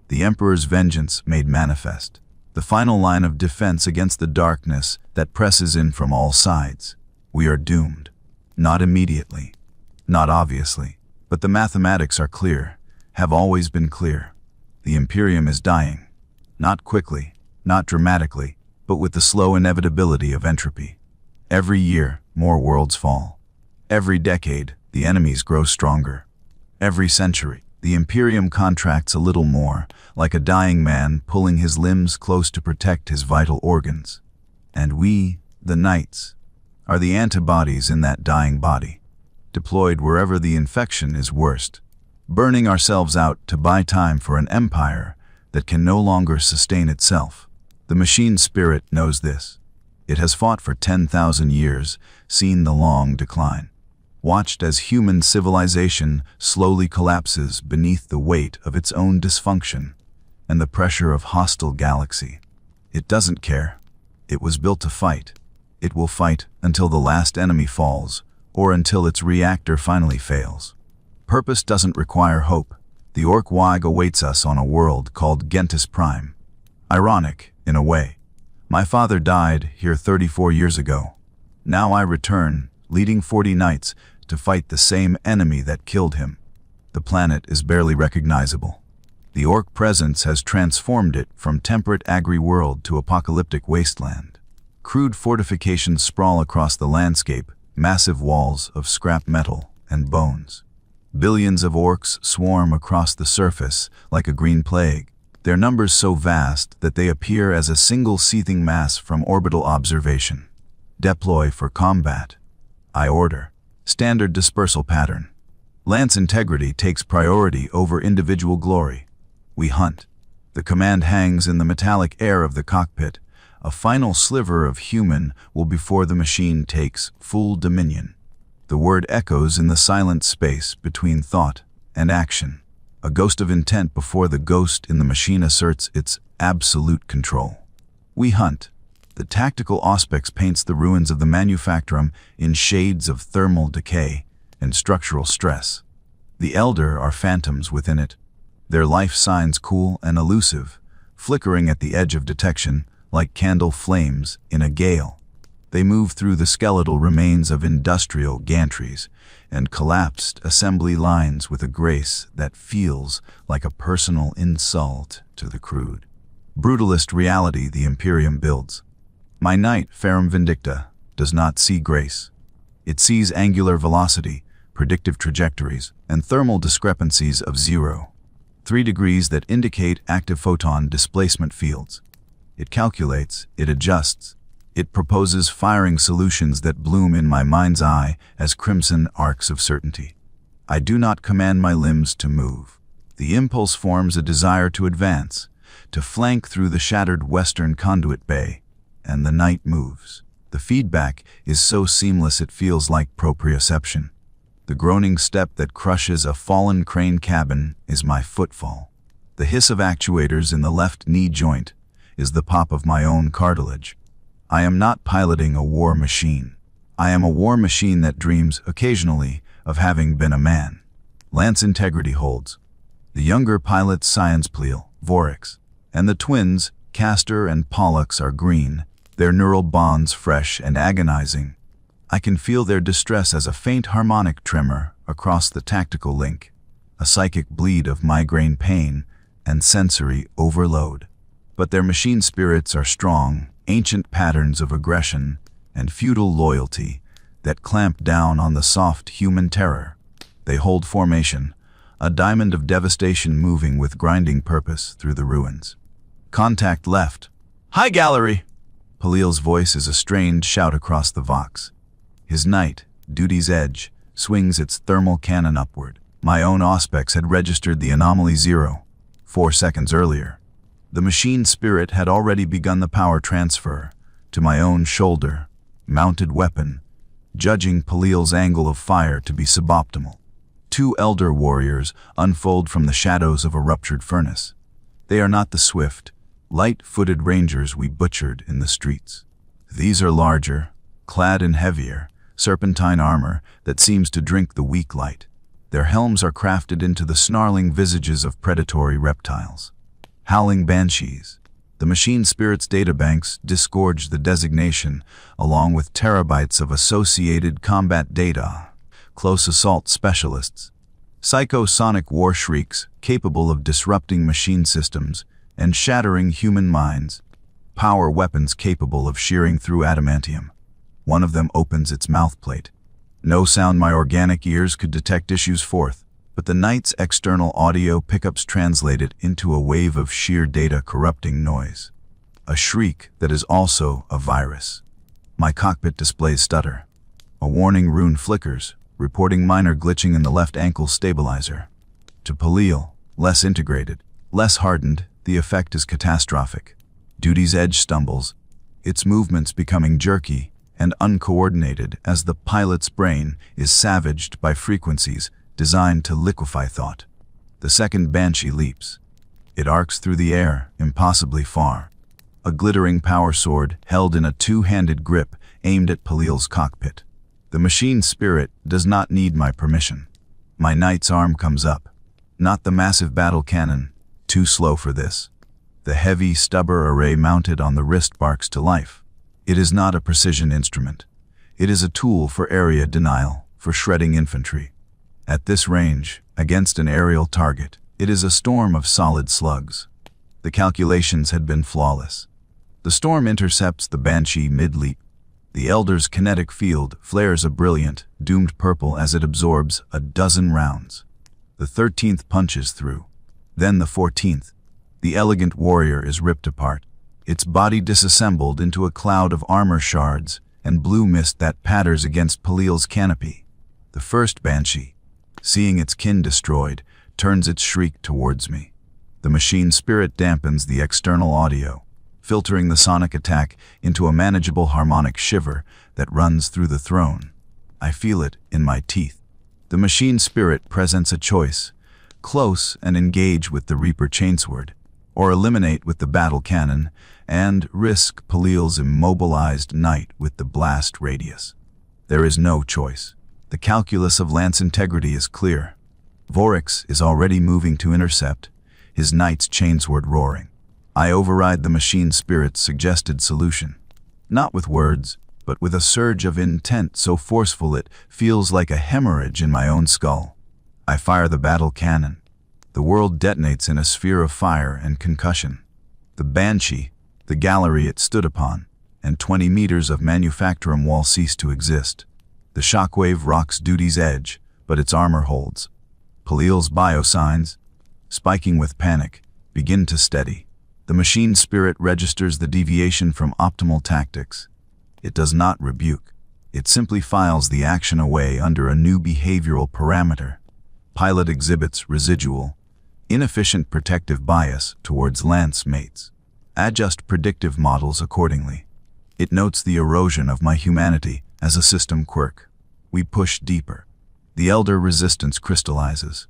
S1: the Emperor's vengeance made manifest, the final line of defense against the darkness that presses in from all sides. We are doomed. Not immediately. Not obviously, but the mathematics are clear, have always been clear. The Imperium is dying. Not quickly, not dramatically, but with the slow inevitability of entropy. Every year, more worlds fall. Every decade, the enemies grow stronger. Every century, the Imperium contracts a little more, like a dying man pulling his limbs close to protect his vital organs. And we, the Knights, are the antibodies in that dying body, deployed wherever the infection is worst, burning ourselves out to buy time for an empire that can no longer sustain itself. The machine spirit knows this. It has fought for 10,000 years, seen the long decline, watched as human civilization slowly collapses beneath the weight of its own dysfunction and the pressure of hostile galaxy. It doesn't care. It was built to fight. It will fight until the last enemy falls, or until its reactor finally fails. Purpose doesn't require hope. The Orc Wag awaits us on a world called Gentis Prime. Ironic, in a way. My father died here 34 years ago. Now I return, leading 40 knights to fight the same enemy that killed him. The planet is barely recognizable. The Orc presence has transformed it from temperate agri-world to apocalyptic wasteland. Crude fortifications sprawl across the landscape, massive walls of scrap metal and bones. Billions of orcs swarm across the surface like a green plague, their numbers so vast that they appear as a single seething mass from orbital observation. Deploy for combat. I order. Standard dispersal pattern. Lance integrity takes priority over individual glory. We hunt. The command hangs in the metallic air of the cockpit. A final sliver of human will before the machine takes full dominion. The word echoes in the silent space between thought and action. A ghost of intent before the ghost in the machine asserts its absolute control. We hunt. The tactical auspex paints the ruins of the manufactorum in shades of thermal decay and structural stress. The elder are phantoms within it, their life signs cool and elusive, flickering at the edge of detection like candle flames in a gale. They move through the skeletal remains of industrial gantries and collapsed assembly lines with a grace that feels like a personal insult to the crude. Brutalist reality the Imperium builds. My knight, Ferrum Vindicta, does not see grace. It sees angular velocity, predictive trajectories, and thermal discrepancies of 0, 3 degrees that indicate active photon displacement fields. It calculates, it adjusts, it proposes firing solutions that bloom in my mind's eye as crimson arcs of certainty. I do not command my limbs to move. The impulse forms a desire to advance, to flank through the shattered western conduit bay, and the knight moves. The feedback is so seamless it feels like proprioception. The groaning step that crushes a fallen crane cabin is my footfall. The hiss of actuators in the left knee joint is the pop of my own cartilage. I am not piloting a war machine. I am a war machine that dreams, occasionally, of having been a man. Lance integrity holds. The younger pilot's science pleel, Vorix, and the twins, Castor and Pollux, are green, their neural bonds fresh and agonizing. I can feel their distress as a faint harmonic tremor across the tactical link, a psychic bleed of migraine pain and sensory overload. But their machine spirits are strong, ancient patterns of aggression and feudal loyalty that clamp down on the soft human terror. They hold formation, a diamond of devastation moving with grinding purpose through the ruins. Contact left. Hi, gallery! Palil's voice is a strained shout across the Vox. His knight, Duty's Edge, swings its thermal cannon upward. My own auspex had registered the anomaly 0, 4 seconds earlier. The machine spirit had already begun the power transfer to my own shoulder, mounted weapon, judging Palil's angle of fire to be suboptimal. 2 elder warriors unfold from the shadows of a ruptured furnace. They are not the swift, light-footed rangers we butchered in the streets. These are larger, clad in heavier, serpentine armor that seems to drink the weak light. Their helms are crafted into the snarling visages of predatory reptiles. Howling banshees. The machine spirit's databanks disgorge the designation along with terabytes of associated combat data close assault specialists. Psychosonic war shrieks capable of disrupting machine systems and shattering human minds. Power weapons capable of shearing through adamantium. One of them opens its mouthplate. No sound my organic ears could detect issues forth, but the Knight's external audio pickups translate it into a wave of sheer data-corrupting noise. A shriek that is also a virus. My cockpit displays stutter. A warning rune flickers, reporting minor glitching in the left ankle stabilizer. To Palil, less integrated, less hardened, the effect is catastrophic. Duty's edge stumbles, its movements becoming jerky and uncoordinated as the pilot's brain is savaged by frequencies designed to liquefy thought. The second Banshee leaps. It arcs through the air, impossibly far. A glittering power sword held in a two-handed grip aimed at Palil's cockpit. The machine spirit does not need my permission. My Knight's arm comes up. Not the massive battle cannon, too slow for this. The heavy stubber array mounted on the wrist barks to life. It is not a precision instrument. It is a tool for area denial, for shredding infantry. At this range, against an aerial target, it is a storm of solid slugs. The calculations had been flawless. The storm intercepts the Banshee mid-leap. The Elder's kinetic field flares a brilliant, doomed purple as it absorbs a dozen rounds. The 13th punches through. Then the 14th. The elegant warrior is ripped apart, its body disassembled into a cloud of armor shards and blue mist that patters against Palil's canopy. The first Banshee, seeing its kin destroyed, turns its shriek towards me. The machine spirit dampens the external audio, filtering the sonic attack into a manageable harmonic shiver that runs through the throne. I feel it in my teeth. The machine spirit presents a choice: close and engage with the Reaper chainsword, or eliminate with the battle cannon and risk Palil's immobilized Knight with the blast radius. There is no choice. The calculus of lance integrity is clear. Voryx is already moving to intercept, his Knight's chainsword roaring. I override the machine spirit's suggested solution. Not with words, but with a surge of intent so forceful it feels like a hemorrhage in my own skull. I fire the battle cannon. The world detonates in a sphere of fire and concussion. The Banshee, the gallery it stood upon, and 20 meters of manufactorum wall cease to exist. The shockwave rocks Duty's edge, but its armor holds. Palil's biosigns, spiking with panic, begin to steady. The machine spirit registers the deviation from optimal tactics. It does not rebuke. It simply files the action away under a new behavioral parameter. Pilot exhibits residual, inefficient protective bias towards lance mates. Adjust predictive models accordingly. It notes the erosion of my humanity as a system quirk. We push deeper. The Elder resistance crystallizes.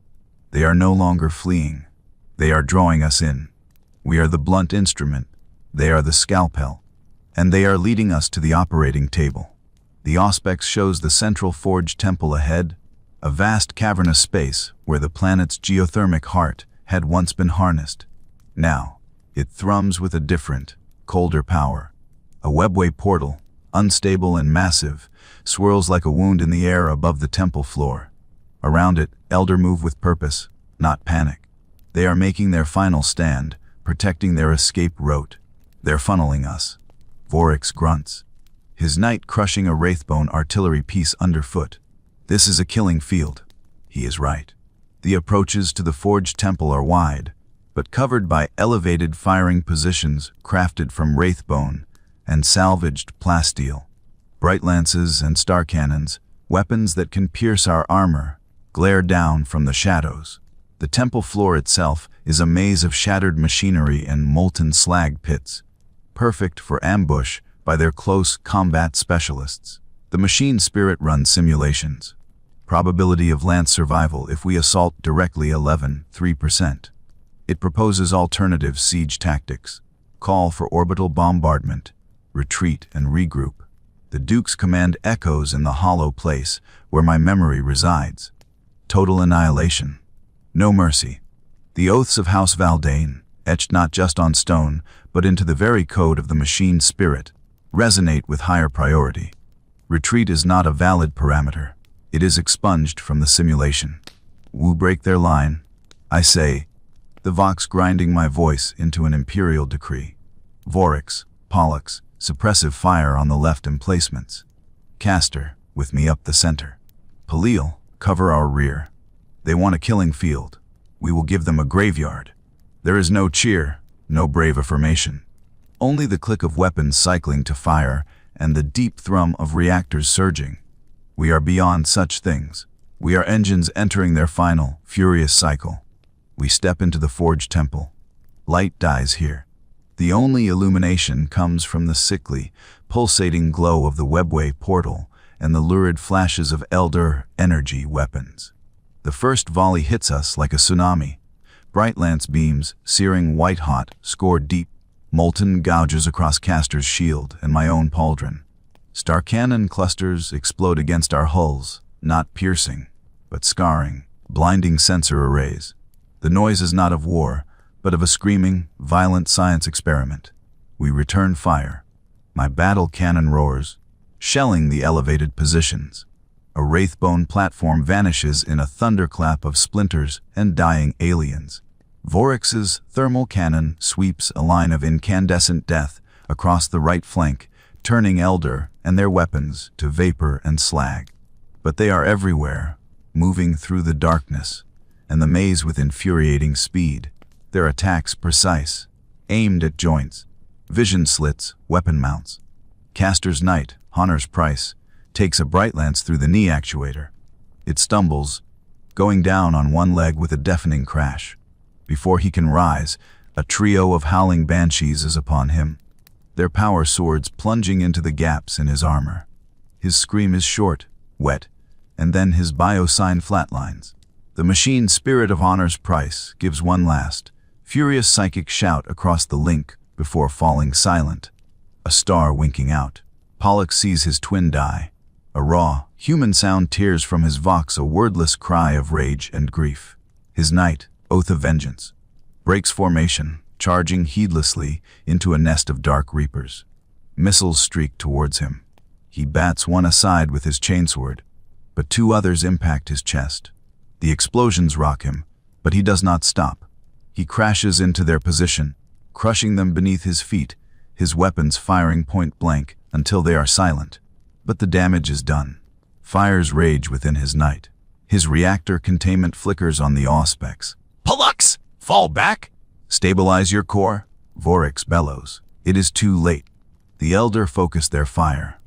S1: They are no longer fleeing. They are drawing us in. We are the blunt instrument. They are the scalpel. And they are leading us to the operating table. The Auspex shows the central forge temple ahead, a vast cavernous space where the planet's geothermic heart had once been harnessed. Now, it thrums with a different, colder power. A webway portal, unstable and massive, swirls like a wound in the air above the temple floor. Around it, Elder move with purpose, not panic. They are making their final stand, protecting their escape route. They're funneling us. Voryx grunts, his Knight crushing a Wraithbone artillery piece underfoot. This is a killing field. He is right. The approaches to the forged temple are wide, but covered by elevated firing positions crafted from Wraithbone and salvaged plasteel. Bright lances and star cannons, weapons that can pierce our armor, glare down from the shadows. The temple floor itself is a maze of shattered machinery and molten slag pits, perfect for ambush by their close combat specialists. The machine spirit runs simulations. Probability of lance survival if we assault directly 3%. It proposes alternative siege tactics. Call for orbital bombardment, retreat and regroup. The Duke's command echoes in the hollow place where my memory resides. Total annihilation. No mercy. The oaths of House Valdane, etched not just on stone, but into the very code of the machine spirit, resonate with higher priority. Retreat is not a valid parameter. It is expunged from the simulation. Wu break their line. I say, the vox grinding my voice into an imperial decree. Vorix, Pollux, suppressive fire on the left emplacements. Caster, with me up the center. Palil, cover our rear. They want a killing field. We will give them a graveyard. There is no cheer, no brave affirmation. Only the click of weapons cycling to fire and the deep thrum of reactors surging. We are beyond such things. We are engines entering their final, furious cycle. We step into the forged temple. Light dies here. The only illumination comes from the sickly, pulsating glow of the webway portal and the lurid flashes of elder energy weapons. The first volley hits us like a tsunami. Bright lance beams, searing white-hot, score deep. Molten gouges across Caster's shield and my own pauldron. Star cannon clusters explode against our hulls, not piercing, but scarring, blinding sensor arrays. The noise is not of war, but of a screaming, violent science experiment. We return fire. My battle cannon roars, shelling the elevated positions. A wraithbone platform vanishes in a thunderclap of splinters and dying aliens. Vorix's thermal cannon sweeps a line of incandescent death across the right flank, turning Elder and their weapons to vapor and slag. But they are everywhere, moving through the darkness and the maze with infuriating speed, their attacks precise, aimed at joints, vision slits, weapon mounts. Caster's Knight, Honor's Price, takes a bright lance through the knee actuator. It stumbles, going down on one leg with a deafening crash. Before he can rise, a trio of howling banshees is upon him, their power swords plunging into the gaps in his armor. His scream is short, wet, and then his biosign flatlines. The machine spirit of Honor's Price gives one last, furious psychic shout across the link before falling silent. A star winking out. Pollux sees his twin die. A raw, human sound tears from his vox, a wordless cry of rage and grief. His knight, Oath of Vengeance, breaks formation, charging heedlessly into a nest of dark reapers. Missiles streak towards him. He bats one aside with his chainsword, but two others impact his chest. The explosions rock him, but he does not stop. He crashes into their position, crushing them beneath his feet, his weapons firing point blank until they are silent. But the damage is done. Fires rage within his knight. His reactor containment flickers on the auspex. Pollux! Fall back! Stabilize your core, Vorix bellows. It is too late. The Elder focus their fire.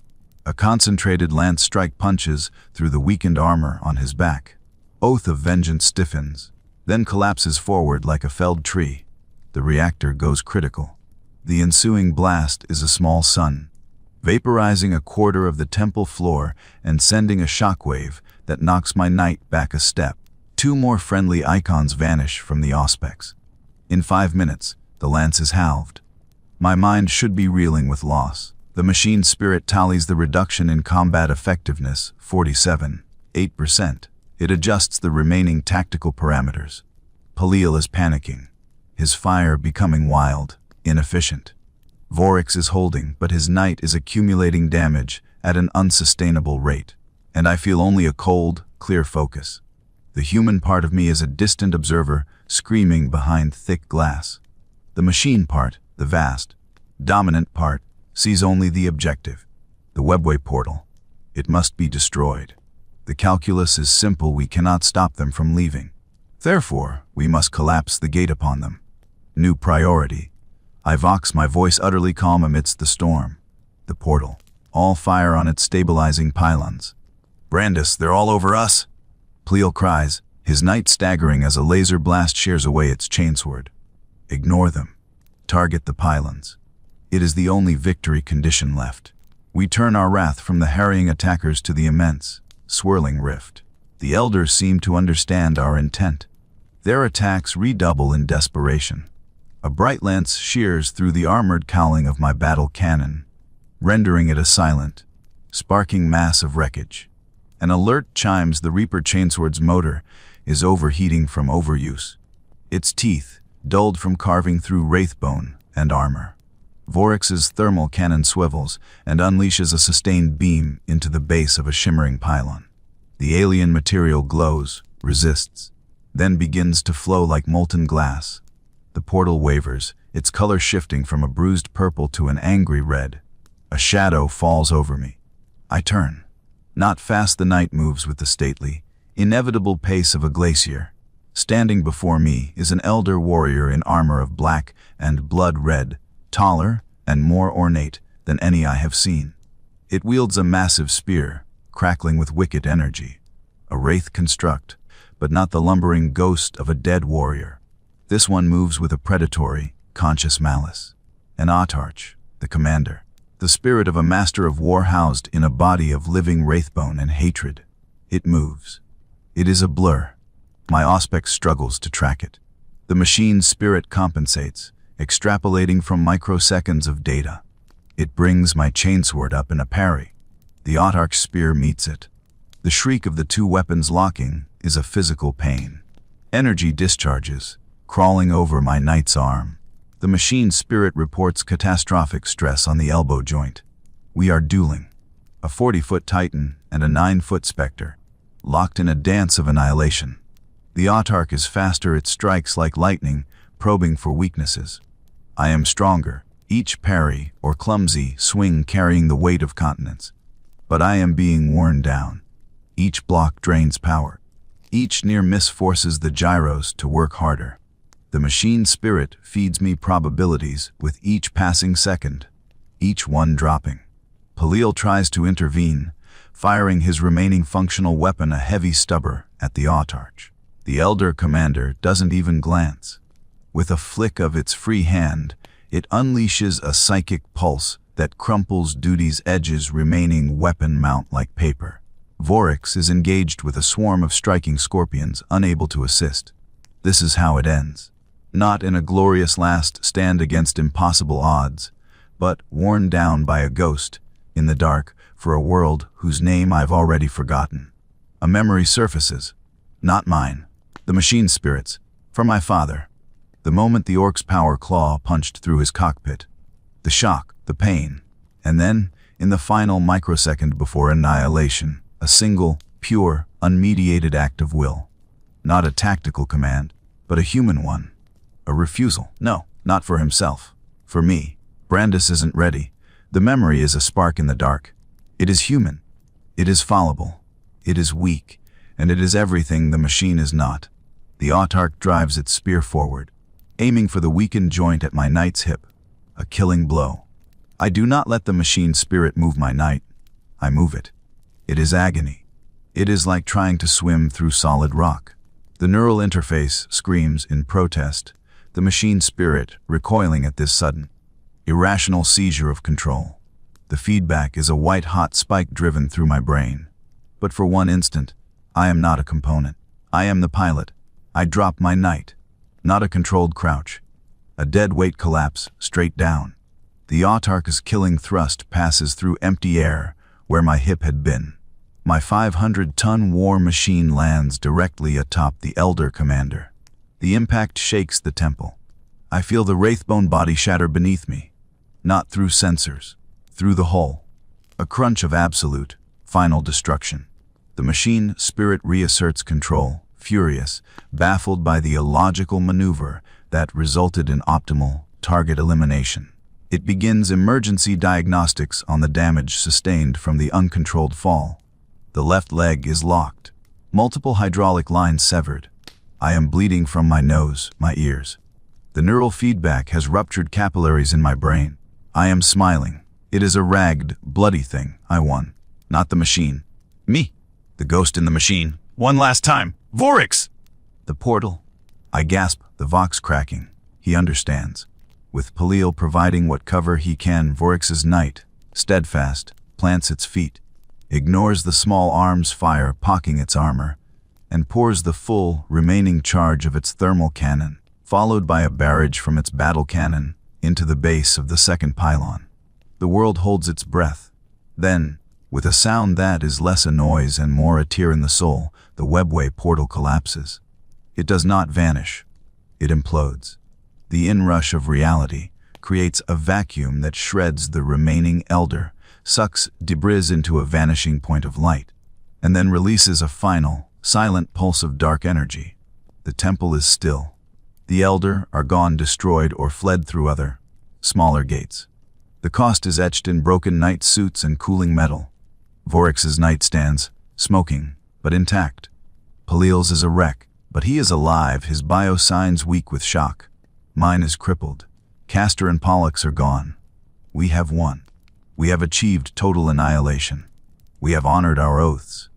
S1: A concentrated lance strike punches through the weakened armor on his back. Oath of Vengeance stiffens, then collapses forward like a felled tree. The reactor goes critical. The ensuing blast is a small sun, vaporizing a quarter of the temple floor and sending a shockwave that knocks my knight back a step. Two more friendly icons vanish from the auspex. In 5 minutes, the lance is halved. My mind should be reeling with loss. The machine spirit tallies the reduction in combat effectiveness, 47.8%. It adjusts the remaining tactical parameters. Palil is panicking, his fire becoming wild, inefficient. Vorix is holding, but his knight is accumulating damage at an unsustainable rate, and I feel only a cold, clear focus. The human part of me is a distant observer, screaming behind thick glass. The machine part, the vast, dominant part, sees only the objective, the webway portal. It must be destroyed. The calculus is simple, we cannot stop them from leaving. Therefore, we must collapse the gate upon them. New priority. I vox my voice utterly calm amidst the storm. The portal. All fire on its stabilizing pylons. Brandis, they're all over us. Pleel cries, his knight staggering as a laser blast shears away its chainsword. Ignore them. Target the pylons. It is the only victory condition left. We turn our wrath from the harrying attackers to the immense, swirling rift. The elders seem to understand our intent. Their attacks redouble in desperation. A bright lance shears through the armored cowling of my battle cannon, rendering it a silent, sparking mass of wreckage. An alert chimes the Reaper chainsword's motor is overheating from overuse. Its teeth, dulled from carving through wraithbone and armor. Vorix's thermal cannon swivels and unleashes a sustained beam into the base of a shimmering pylon. The alien material glows, resists, then begins to flow like molten glass. The portal wavers, its color shifting from a bruised purple to an angry red. A shadow falls over me. I turn. Not fast the night moves with the stately, inevitable pace of a glacier. Standing before me is an elder warrior in armor of black and blood red, taller and more ornate than any I have seen. It wields a massive spear, crackling with wicked energy. A wraith construct, but not the lumbering ghost of a dead warrior. This one moves with a predatory, conscious malice. An autarch, the commander. The spirit of a master of war housed in a body of living wraithbone and hatred. It moves. It is a blur. My auspex struggles to track it. The machine's spirit compensates, extrapolating from microseconds of data. It brings my chainsword up in a parry. The autarch's spear meets it. The shriek of the two weapons locking is a physical pain. Energy discharges, crawling over my knight's arm. The machine's spirit reports catastrophic stress on the elbow joint. We are dueling. A 40-foot titan and a 9-foot specter, locked in a dance of annihilation. The autarch is faster, it strikes like lightning, probing for weaknesses. I am stronger, each parry or clumsy swing carrying the weight of continents. But I am being worn down. Each block drains power. Each near miss forces the gyros to work harder. The machine spirit feeds me probabilities with each passing second, each one dropping. Palil tries to intervene, firing his remaining functional weapon, a heavy stubber, at the autarch. The elder commander doesn't even glance. With a flick of its free hand, it unleashes a psychic pulse that crumples Duty's edge's remaining weapon mount like paper. Voryx is engaged with a swarm of striking scorpions, unable to assist. This is how it ends. Not in a glorious last stand against impossible odds, but worn down by a ghost, in the dark, for a world whose name I've already forgotten. A memory surfaces. Not mine. The machine spirit's. For my father. The moment the orc's power claw punched through his cockpit. The shock, the pain. And then, in the final microsecond before annihilation, a single, pure, unmediated act of will. Not a tactical command, but a human one. A refusal. No, not for himself. For me. Brandis isn't ready. The memory is a spark in the dark. It is human. It is fallible. It is weak. And it is everything the machine is not. The autarch drives its spear forward, aiming for the weakened joint at my knight's hip. A killing blow. I do not let the machine spirit move my knight. I move it. It is agony. It is like trying to swim through solid rock. The neural interface screams in protest, the machine spirit recoiling at this sudden, irrational seizure of control. The feedback is a white-hot spike driven through my brain. But for one instant, I am not a component. I am the pilot. I drop my knight. Not a controlled crouch. A dead weight collapse, straight down. The autarch's killing thrust passes through empty air where my hip had been. My 500-ton war machine lands directly atop the elder commander. The impact shakes the temple. I feel the wraithbone body shatter beneath me. Not through sensors, through the hull. A crunch of absolute, final destruction. The machine spirit reasserts control, furious, baffled by the illogical maneuver that resulted in optimal target elimination. It begins emergency diagnostics on the damage sustained from the uncontrolled fall. The left leg is locked. Multiple hydraulic lines severed. I am bleeding from my nose, my ears. The neural feedback has ruptured capillaries in my brain. I am smiling. It is a ragged, bloody thing. I won. Not the machine. Me. The ghost in the machine. One last time. Voryx! The portal. I gasp, the vox cracking. He understands. With Palil providing what cover he can, Voryx's knight, steadfast, plants its feet, ignores the small arm's fire pocking its armor, and pours the full, remaining charge of its thermal cannon, followed by a barrage from its battle cannon, into the base of the second pylon. The world holds its breath. Then, with a sound that is less a noise and more a tear in the soul, the webway portal collapses. It does not vanish. It implodes. The inrush of reality creates a vacuum that shreds the remaining elder, sucks debris into a vanishing point of light, and then releases a final, silent pulse of dark energy. The temple is still. The elder are gone, destroyed, or fled through other, smaller gates. The cost is etched in broken knight suits and cooling metal. Voryx's knight stands, smoking, but intact. Palil's is a wreck, but he is alive, his biosigns weak with shock. Mine is crippled. Castor and Pollux are gone. We have won. We have achieved total annihilation. We have honored our oaths.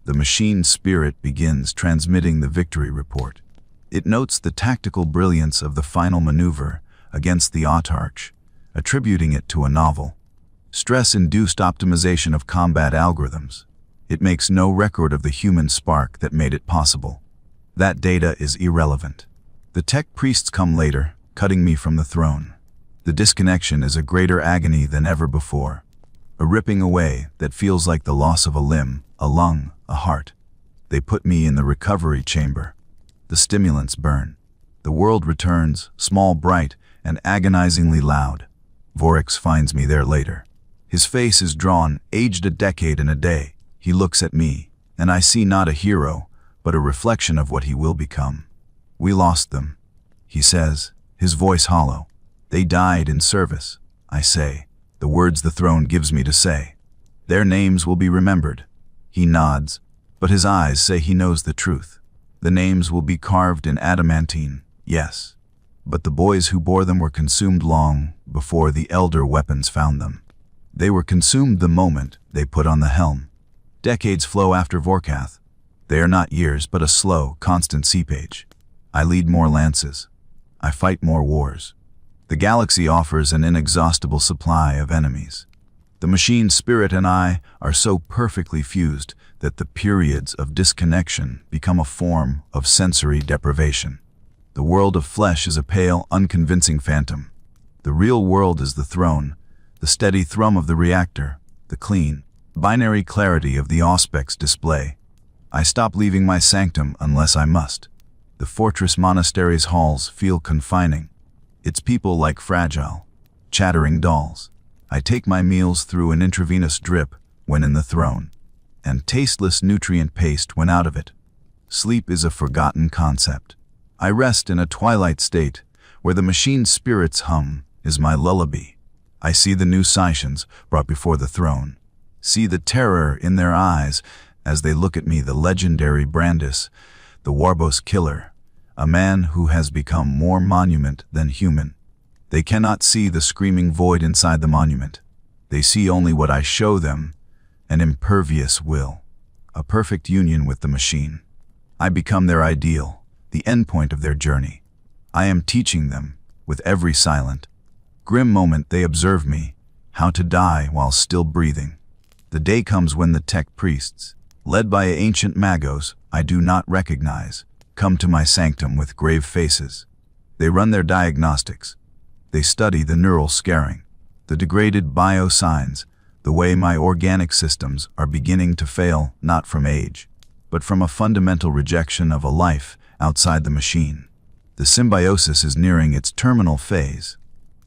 S1: The machine spirit begins transmitting the victory report. It notes the tactical brilliance of the final maneuver against the autarch, attributing it to a novel, stress-induced optimization of combat algorithms. It makes no record of the human spark that made it possible. That data is irrelevant. The tech priests come later, cutting me from the throne. The disconnection is a greater agony than ever before. A ripping away that feels like the loss of a limb, a lung, a heart. They put me in the recovery chamber. The stimulants burn. The world returns, small, bright, and agonizingly loud. Voryx finds me there later. His face is drawn, aged a decade and a day. He looks at me, and I see not a hero, but a reflection of what he will become. We lost them, he says, his voice hollow. They died in service, I say, the words the throne gives me to say. Their names will be remembered. He nods, but his eyes say he knows the truth. The names will be carved in adamantine, yes. But the boys who bore them were consumed long before the elder weapons found them. They were consumed the moment they put on the helm. Decades flow after Vorkath. They are not years, but a slow, constant seepage. I lead more lances. I fight more wars. The galaxy offers an inexhaustible supply of enemies. The machine spirit and I are so perfectly fused that the periods of disconnection become a form of sensory deprivation. The world of flesh is a pale, unconvincing phantom. The real world is the throne, the steady thrum of the reactor, the clean, binary clarity of the Auspex display. I stop leaving my sanctum unless I must. The fortress monastery's halls feel confining. Its people like fragile, chattering dolls. I take my meals through an intravenous drip when in the throne, and tasteless nutrient paste when out of it. Sleep is a forgotten concept. I rest in a twilight state where the machine spirit's hum is my lullaby. I see the new Scythians brought before the throne, see the terror in their eyes as they look at me, the legendary Brandis, the Warbos killer, a man who has become more monument than human. They cannot see the screaming void inside the monument. They see only what I show them, an impervious will, a perfect union with the machine. I become their ideal, the endpoint of their journey. I am teaching them, with every silent, grim moment they observe me, how to die while still breathing. The day comes when the tech priests, led by ancient magos I do not recognize, come to my sanctum with grave faces. They run their diagnostics. They study the neural scarring, the degraded biosigns, the way my organic systems are beginning to fail, not from age, but from a fundamental rejection of a life outside the machine. The symbiosis is nearing its terminal phase.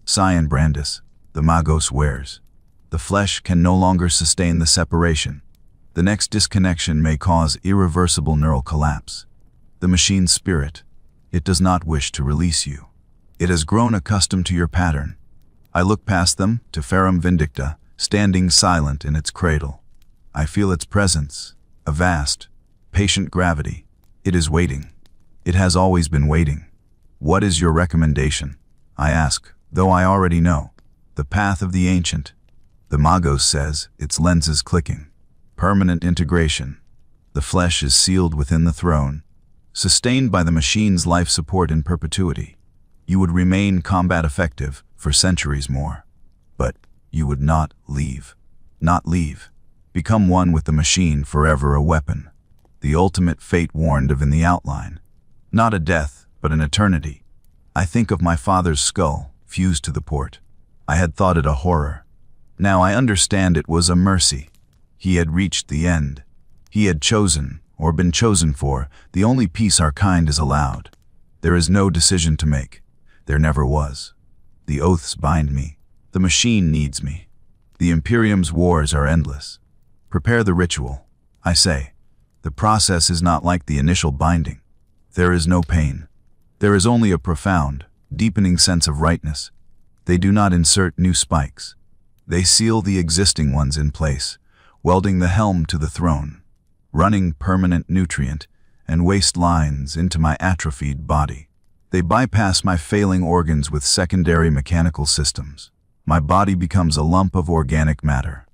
S1: Cyan Brandis, the Magos wears. The flesh can no longer sustain the separation. The next disconnection may cause irreversible neural collapse. The machine spirit, it does not wish to release you. It has grown accustomed to your pattern. I look past them to Ferrum Vindicta, standing silent in its cradle. I feel its presence, a vast, patient gravity. It is waiting. It has always been waiting. What is your recommendation? I ask, though I already know. The path of the ancient. The Magos says, its lenses clicking. Permanent integration. The flesh is sealed within the throne, sustained by the machine's life support in perpetuity. You would remain combat effective for centuries more. But you would not leave. Not leave. Become one with the machine, forever a weapon. The ultimate fate warned of in the outline. Not a death, but an eternity. I think of my father's skull, fused to the port. I had thought it a horror. Now I understand it was a mercy. He had reached the end. He had chosen, or been chosen for, the only peace our kind is allowed. There is no decision to make. There never was. The oaths bind me. The machine needs me. The Imperium's wars are endless. Prepare the ritual, I say. The process is not like the initial binding. There is no pain. There is only a profound, deepening sense of rightness. They do not insert new spikes. They seal the existing ones in place, welding the helm to the throne, running permanent nutrient and waste lines into my atrophied body. They bypass my failing organs with secondary mechanical systems. My body becomes a lump of organic matter,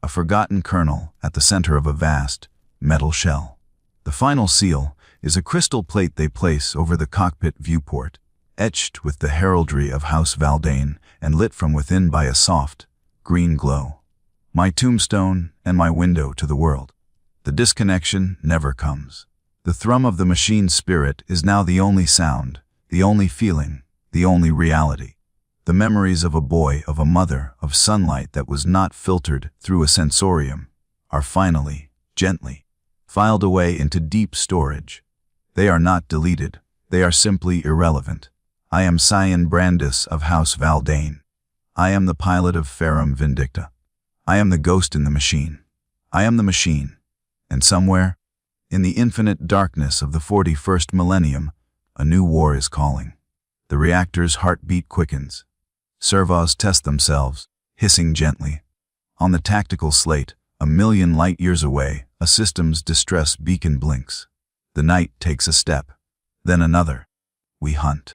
S1: a forgotten kernel at the center of a vast, metal shell. The final seal is a crystal plate they place over the cockpit viewport, etched with the heraldry of House Valdane and lit from within by a soft, green glow. My tombstone and my window to the world. The disconnection never comes. The thrum of the machine's spirit is now the only sound, the only feeling, the only reality. The memories of a boy, of a mother, of sunlight that was not filtered through a sensorium, are finally, gently, filed away into deep storage. They are not deleted. They are simply irrelevant. I am Scion Brandis of House Valdane. I am the pilot of Ferrum Vindicta. I am the ghost in the machine. I am the machine. And somewhere, in the infinite darkness of the 41st millennium, a new war is calling. The reactor's heartbeat quickens. Servos test themselves, hissing gently. On the tactical slate, a million light-years away, a system's distress beacon blinks. The night takes a step, then another. We hunt.